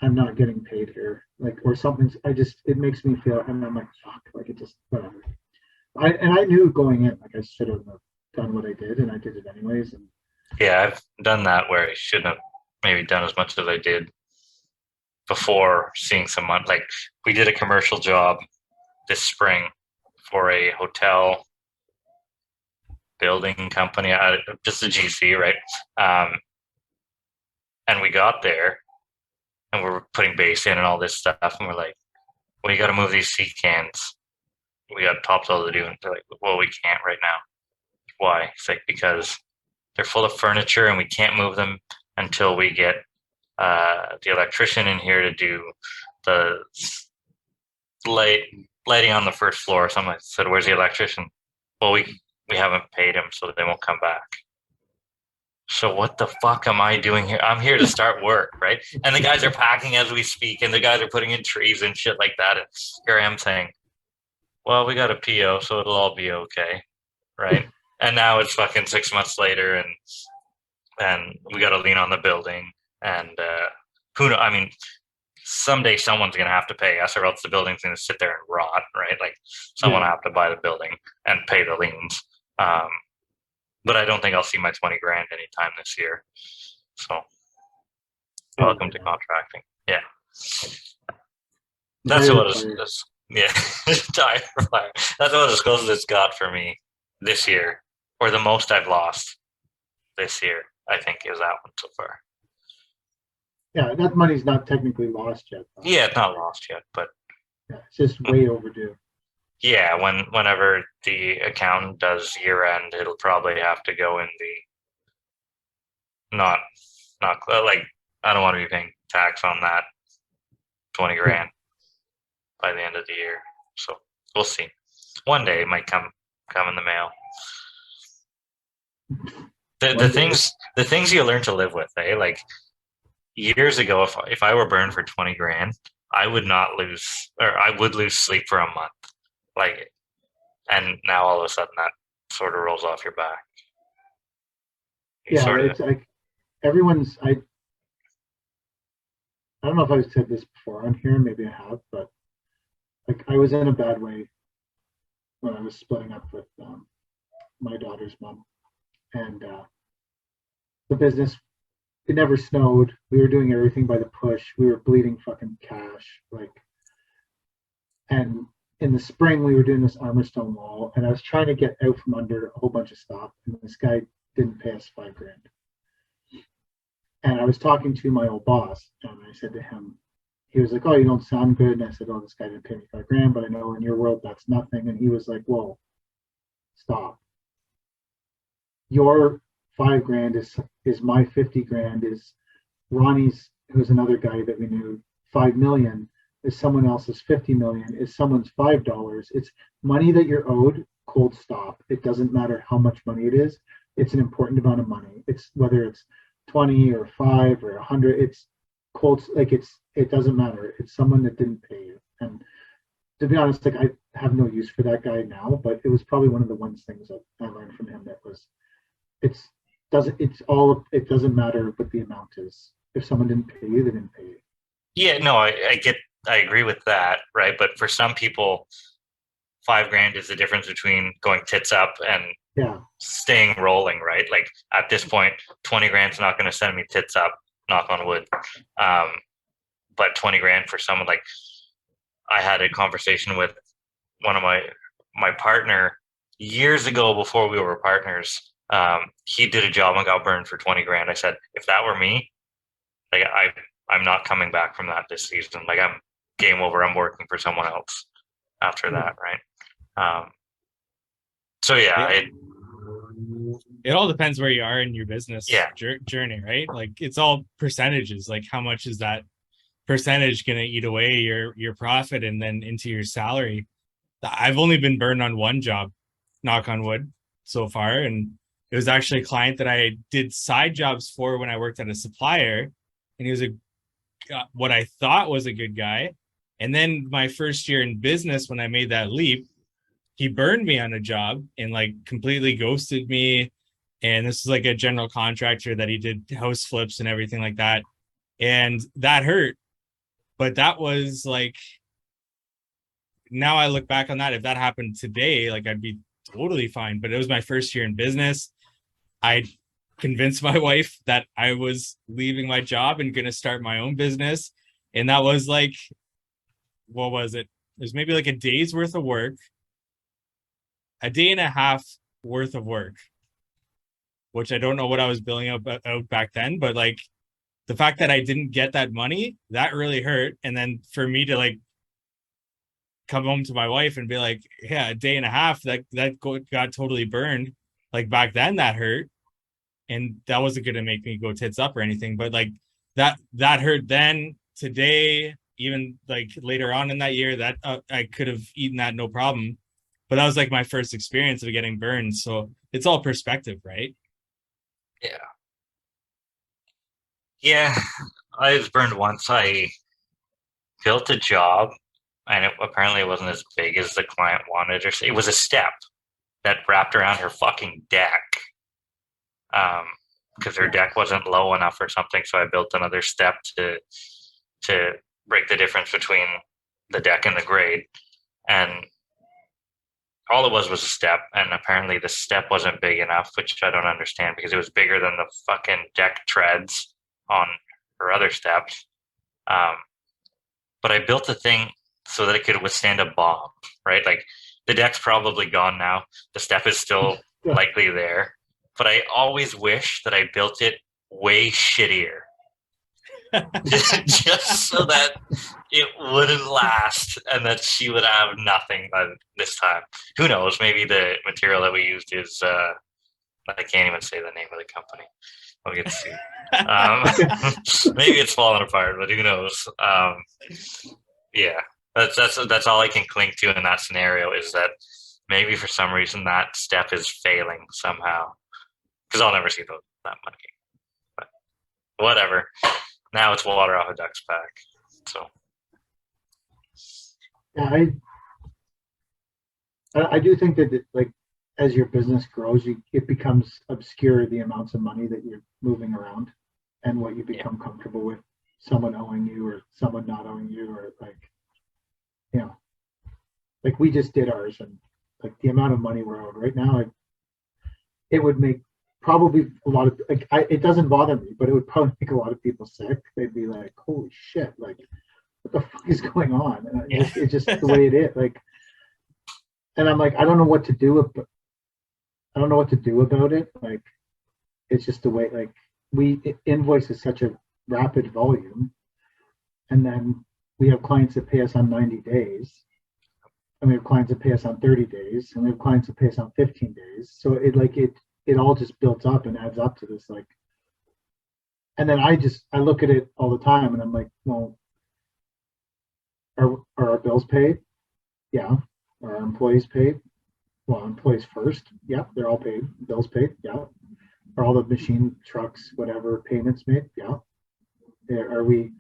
I'm not getting paid here, like, or something. It makes me feel, and I'm like, fuck, like it just, whatever. I knew going in, like I should have done what I did, and I did it anyways. And Yeah, I've done that where I shouldn't have maybe done as much as I did before seeing someone. Like, we did a commercial job this spring for a hotel building company, just a GC, right? And we got there and we're putting base in and all this stuff, and we're like, well, you got to move these sea cans. We got topsoil to do. And they're like, well, we can't right now. Why? It's like, because they're full of furniture and we can't move them until we get the electrician in here to do the lighting on the first floor or something. I said, where's the electrician? Well, we haven't paid him, so they won't come back. So what the fuck am I doing here? I'm here to start work, right? And the guys are packing as we speak, and the guys are putting in trees and shit like that. And here I am saying, well, we got a PO, so it'll all be okay, right? And now it's fucking 6 months later, and we got to lean on the building, and who knows? I mean, someday someone's gonna have to pay us, or else the building's gonna sit there and rot, right? Like, someone will have to buy the building and pay the liens. But I don't think I'll see my 20 grand anytime this year. So, welcome to contracting. Yeah, that's what it's. Yeah, tire fire. That's what as close as it's got for me this year, or the most I've lost this year. I think is that one so far. Yeah, that money's not technically lost yet, though. Yeah, it's not lost yet, but yeah, it's just way overdue. yeah, whenever the accountant does year end, it'll probably have to go in the not like, I don't want to be paying tax on that 20 grand by the end of the year. So we'll see. One day it might come in the mail. The things you learn to live with, eh? Like, years ago, if I were burned for 20 grand, I would lose sleep for a month. Like, and now all of a sudden that sort of rolls off your back. It's like everyone's, I don't know if I've said this before on here, maybe I have, but like, I was in a bad way when I was splitting up with my daughter's mom, and the business, it never snowed. We were doing everything by the push. We were bleeding fucking cash, like, and in the spring we were doing this armor stone wall, and I was trying to get out from under a whole bunch of stuff, and this guy didn't pay us $5 grand. And I was talking to my old boss, and I said to him, he was like, oh, you don't sound good. And I said, oh, this guy didn't pay me $5 grand, but I know in your world that's nothing. And he was like, whoa, stop. Your $5 grand is my 50 grand, is Ronnie's, who's another guy that we knew, 5 million, is someone else's 50 million, is someone's $5. It's money that you're owed, cold stop. It doesn't matter how much money it is. It's an important amount of money. It's whether it's 20 or 5 or 100, it's cold, like, it doesn't matter. It's someone that didn't pay you. And to be honest, like, I have no use for that guy now, but it was probably one of the things that I learned from him, that was, it doesn't matter what the amount is. If someone didn't pay you, they didn't pay you. Yeah, no, I agree with that, right? But for some people, $5 grand is the difference between going tits up and staying rolling, right? Like, at this point, 20 grand's not going to send me tits up, knock on wood. But 20 grand for someone, like, I had a conversation with one of my partner years ago before we were partners. He did a job and got burned for 20 grand. I said, if that were me, like, I'm not coming back from that this season. Like I'm game over. I'm working for someone else after that, right? So yeah, It all depends where you are in your business Yeah. journey, right? Like it's all percentages. Like how much is that percentage going to eat away your profit and then into your salary? I've only been burned on one job, knock on wood, so far, and it was actually a client that I did side jobs for when I worked at a supplier, and he was what I thought was a good guy. And then my first year in business, when I made that leap, he burned me on a job and like completely ghosted me. And this is like a general contractor that he did house flips and everything like that. And that hurt. But that was like, now I look back on that. If that happened today, like I'd be totally fine. But it was my first year in business. I convinced my wife that I was leaving my job and going to start my own business. And that was like, what was it? It was maybe like a day's worth of work, a day and a half worth of work, which I don't know what I was billing out back then, but like the fact that I didn't get that money, that really hurt. And then for me to like come home to my wife and be like, yeah, a day and a half that got totally burned. Like back then that hurt. And that wasn't going to make me go tits up or anything, but like that hurt then. Today, even like later on in that year, that I could have eaten that no problem. But that was like my first experience of getting burned. So it's all perspective, right? Yeah. Yeah. I was burned once. I built a job and apparently it wasn't as big as the client wanted. Or it was a step that wrapped around her fucking deck. Because her deck wasn't low enough or something. So I built another step to break the difference between the deck and the grade. And all it was a step, and apparently the step wasn't big enough, which I don't understand because it was bigger than the fucking deck treads on her other steps. But I built the thing so that it could withstand a bomb, right? Like the deck's probably gone now. The step is still likely there, but I always wish that I built it way shittier. just so that it wouldn't last and that she would have nothing by this time. Who knows? Maybe the material that we used is I can't even say the name of the company. I'll get sued. Maybe it's falling apart, but who knows? Yeah, that's all I can cling to in that scenario is that maybe for some reason that step is failing somehow because I'll never see that money. But whatever. Now it's water off a duck's back. So yeah, I do think that like as your business grows, it becomes obscure the amounts of money that you're moving around and what you become comfortable with. Someone owing you or someone not owing you, or like, you know, like we just did ours, and like the amount of money we're owed right now, it would make probably a lot of like it doesn't bother me, but it would probably make a lot of people sick. They'd be like, "Holy shit! Like, what the fuck is going on?" And it's just the way it is. Like, and I'm like, I don't know what to do. I don't know what to do about it. Like, it's just the way. Like, we invoice is such a rapid volume, and then we have clients that pay us on 90 days, and we have clients that pay us on 30 days, and we have clients that pay us on 15 days. So it all just built up and adds up to this like, and then I look at it all the time and I'm like, well, are our bills paid? Yeah. Are our employees paid? Well, employees first. Yeah, they're all paid. Bills paid. Yeah. Are all the machine trucks, whatever payments made? Yeah. Are we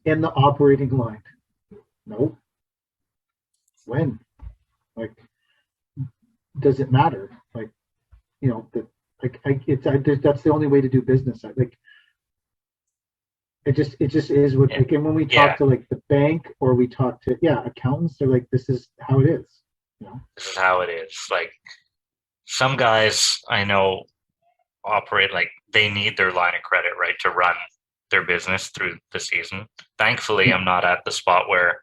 in the operating line? Nope. When? Like, does it matter? Like, you know, that's the only way to do business. Like, it just is what like, and when we talk to like the bank or we talk to accountants, they're like, this is how it is. You know, this is how it is. Like some guys I know operate like they need their line of credit, right, to run their business through the season. Thankfully, I'm not at the spot where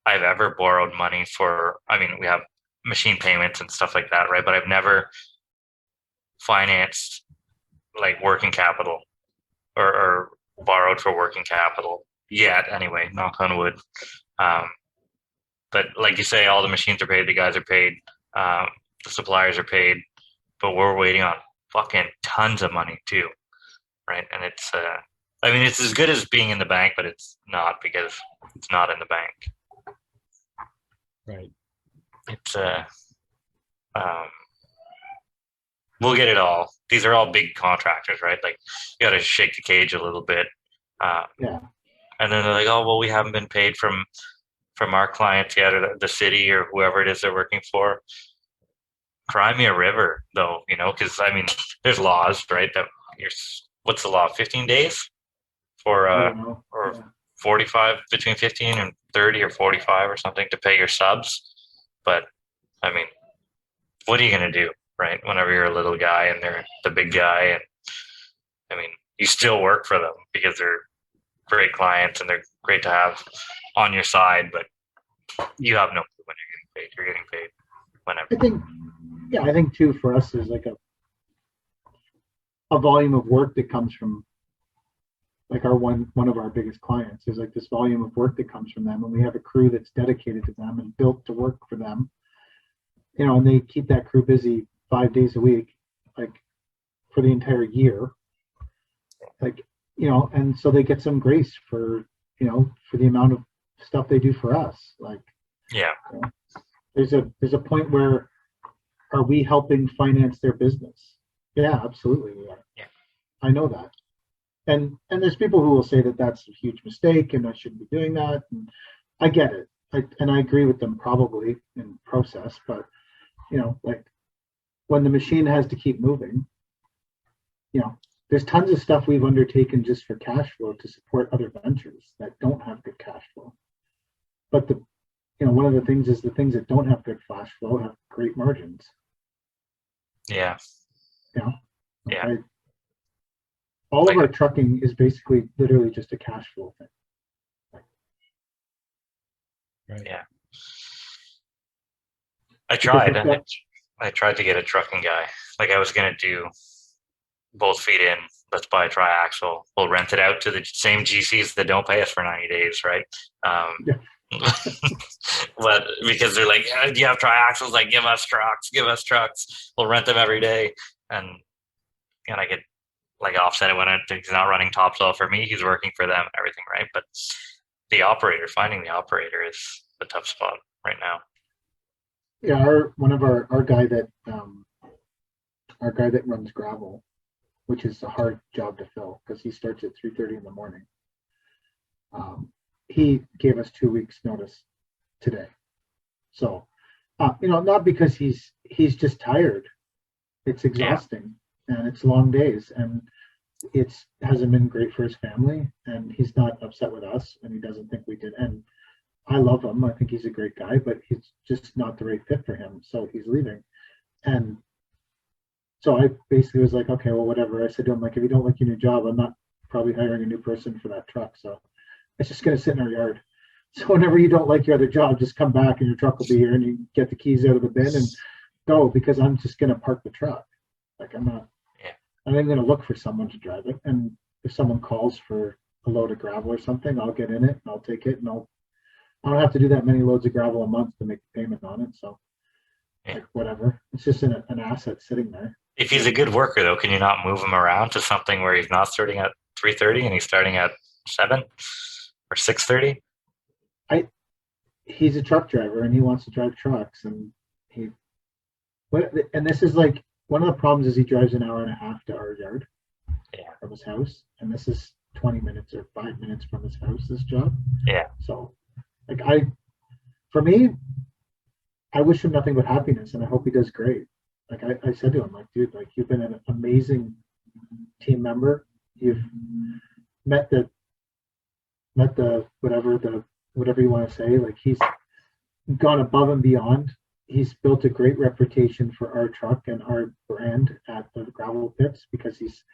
I've ever borrowed money for. I mean, we have machine payments and stuff like that, right? But I've never financed like working capital or borrowed for working capital yet. Anyway, knock on wood. But like you say, all the machines are paid, the guys are paid, the suppliers are paid, but we're waiting on fucking tons of money too, right? And it's, I mean, it's as good as being in the bank, but it's not because it's not in the bank. Right. It's we'll get it all. These are all big contractors, right? Like you got to shake the cage a little bit. Yeah. And then they're like, oh, well, we haven't been paid from our clients yet, or the city or whoever it is they're working for. Cry me a river, though, you know, because I mean, there's laws, right? That what's the law? 15 days for I don't know. or Yeah. 45, between 15 and 30 or 45 or something to pay your subs. But I mean, what are you going to do, right? Whenever you're a little guy and they're the big guy, and I mean, you still work for them because they're great clients and they're great to have on your side, but you have no clue when you're getting paid. You're getting paid whenever. I think too, for us, there's like a volume of work that comes from like our one of our biggest clients. There's like this volume of work that comes from them, and we have a crew that's dedicated to them and built to work for them, you know, and they keep that crew busy 5 days a week, like for the entire year, like, you know, and so they get some grace for, you know, for the amount of stuff they do for us. Like, Yeah. you know, there's a point where, are we helping finance their business? Yeah, absolutely we are. Yeah. I know that. And there's people who will say that that's a huge mistake and I shouldn't be doing that. And I get it. And I agree with them probably in process, but you know, like when the machine has to keep moving, you know, there's tons of stuff we've undertaken just for cash flow to support other ventures that don't have good cash flow. But you know, one of the things is the things that don't have good cash flow have great margins. Yeah. You know? Yeah. Right? All of our trucking is basically literally just a cash flow thing. Right. Yeah. I tried. Because I tried to get a trucking guy. Like I was gonna do both feet in. Let's buy a triaxle. We'll rent it out to the same GCs that don't pay us for 90 days, right? Yeah. But because they're like, do you have triaxles? Like, give us trucks. We'll rent them every day, and I could like offset it when he's not running topsoil for me. He's working for them and everything, right? But finding the operator is a tough spot right now. Yeah, our guy that runs gravel, which is a hard job to fill because he starts at 3:30 in the morning. He gave us 2 weeks notice today. So, you know, not because he's just tired. It's exhausting and it's long days, and it hasn't been great for his family, and he's not upset with us, and he doesn't think we did. And I love him. I think he's a great guy, but he's just not the right fit for him. So he's leaving. And so I basically was like, okay, well, whatever. I said to him, like, if you don't like your new job, I'm not probably hiring a new person for that truck. So it's just going to sit in our yard. So whenever you don't like your other job, just come back and your truck will be here, and you get the keys out of the bin and go, because I'm just going to park the truck. Like I'm going to look for someone to drive it. And if someone calls for a load of gravel or something, I'll get in it and I'll take it, and I don't have to do that many loads of gravel a month to make the payment on it. So like whatever, it's just an asset sitting there. If he's a good worker though, can you not move him around to something where he's not starting at 3:30 and he's starting at 7 or 6:30? He's a truck driver and he wants to drive trucks, and this is like one of the problems is he drives an hour and a half to our yard from his house, and this is 20 minutes or 5 minutes from his house, this job. Yeah. So like for me, I wish him nothing but happiness, and I hope he does great. Like I said to him, like, dude, like you've been an amazing team member. You've met the whatever you want to say. Like he's gone above and beyond. He's built a great reputation for our truck and our brand at the gravel pits because he's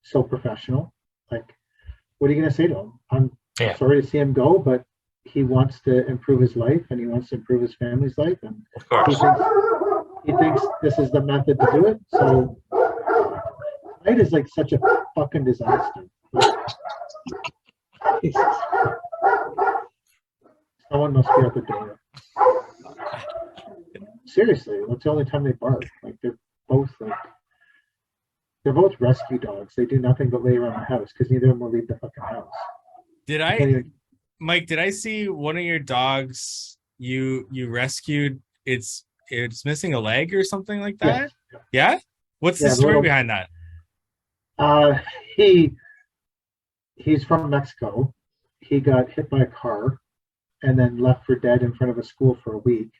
so professional. Like, what are you going to say to him? I'm sorry to see him go, but he wants to improve his life and he wants to improve his family's life, and Of course. he thinks this is the method to do it. So tonight is like such a fucking disaster. Jesus. Someone must be at the door. Seriously, that's the only time they bark. Like they're both rescue dogs. They do nothing but lay around the house because neither of them will leave the fucking house. Did Can't I, even- Mike? Did I see one of your dogs you rescued? It's missing a leg or something like that. Yeah. What's the Yeah, story little- behind that? He's from Mexico. He got hit by a car and then left for dead in front of a school for a week,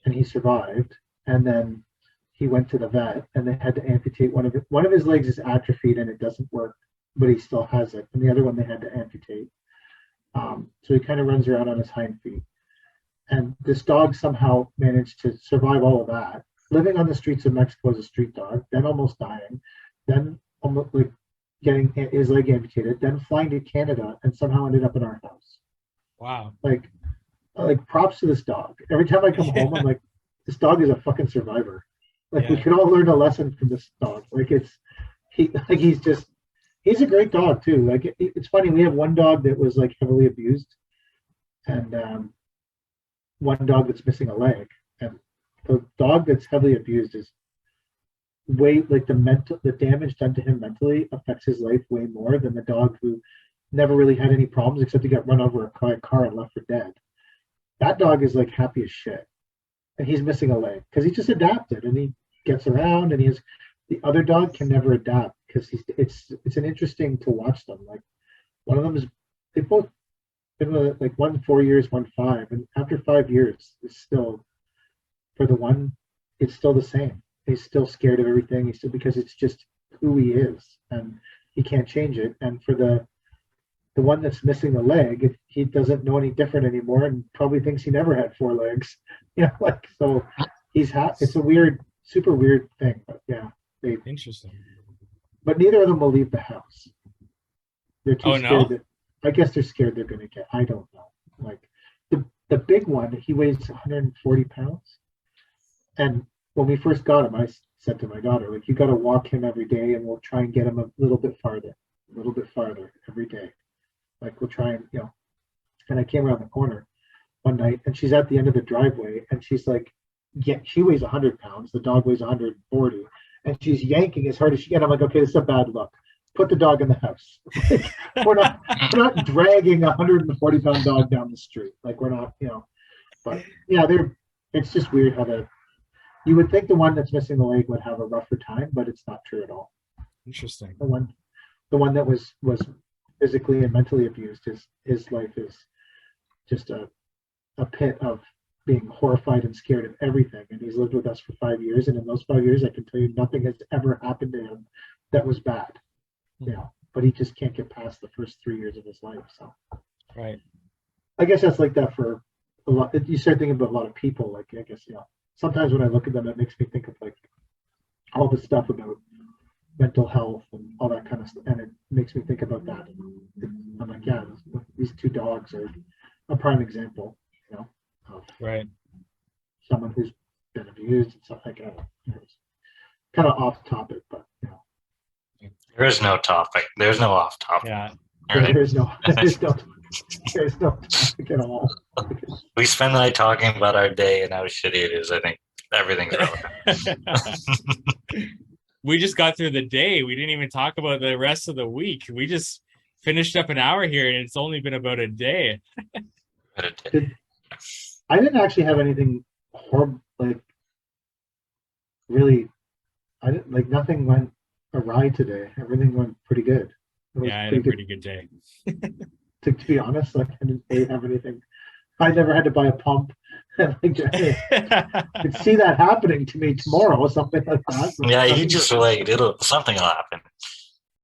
and he survived. And then he went to the vet, and they had to amputate one of his legs is atrophied and it doesn't work, but he still has it, and the other one they had to amputate. So he kind of runs around on his hind feet. And this dog somehow managed to survive all of that, living on the streets of Mexico as a street dog, then almost dying, then almost like getting his leg amputated, then flying to Canada and somehow ended up in our house. Wow. Like props to this dog. Every time I come home, I'm like, this dog is a fucking survivor. Like we Yeah. could all learn a lesson from this dog. Like he's a great dog too. Like it's funny. We have one dog that was like heavily abused, and one dog that's missing a leg. And the dog that's heavily abused is way like the damage done to him mentally affects his life way more than the dog who never really had any problems except he got run over by a car and left for dead. That dog is like happy as shit, and he's missing a leg because he just adapted and he gets around, and the other dog can never adapt because it's an interesting to watch them. Like one of them they both been with like one 4 years, one 5, and after 5 years, it's still for the one, it's still the same. He's still scared of everything. He's still because it's just who he is, and he can't change it. And for the one that's missing the leg, he doesn't know any different anymore, and probably thinks he never had 4 legs. Like so, it's a weird, super weird thing. But yeah, Interesting. but neither of them will leave the house. They're too Oh, scared. no? I guess they're scared they're going to get. I don't know. Like the big one, he weighs 140 pounds, and when we first got him, I said to my daughter, like, you got to walk him every day, and we'll try and get him a little bit farther every day. Like we'll try and And I came around the corner one night, and she's at the end of the driveway, and she's like, yeah, she weighs 100 pounds. The dog weighs 140, and she's yanking as hard as she can. I'm like, okay, this is a bad look. Put the dog in the house. we're not dragging a 140-pound dog down the street. Like we're not, But yeah, it's just weird how you would think the one that's missing the leg would have a rougher time, but it's not true at all. Interesting. The one that was physically and mentally abused, his life is just a pit of being horrified and scared of everything. And he's lived with us for 5 years, and in those 5 years, I can tell you nothing has ever happened to him that was bad. But he just can't get past the first 3 years of his life. So Right. I guess that's like that for a lot. You start thinking about a lot of people. Like I guess sometimes when I look at them, it makes me think of like all the stuff about mental health and all that kind of stuff, and it makes me think about that. I'm like, yeah, these 2 dogs are a prime example, of Right. someone who's been abused and stuff like that. It's kind of off topic, but There is no topic. There's no off topic. Yeah. Right? there's no topic at all. We spend the night talking about our day and how shitty it is. I think everything's relevant. We just got through the day. We didn't even talk about the rest of the week. We just finished up an hour here, and it's only been about a day. But it- I didn't actually have anything horrible, like really. I didn't like nothing went awry today. Everything went pretty good. It was Yeah, I had a pretty pretty good. good day. To be honest, like I didn't really have anything. I never had to buy a pump. And like, I could see that happening to me tomorrow or something like that. yeah, you just wait. Something will happen.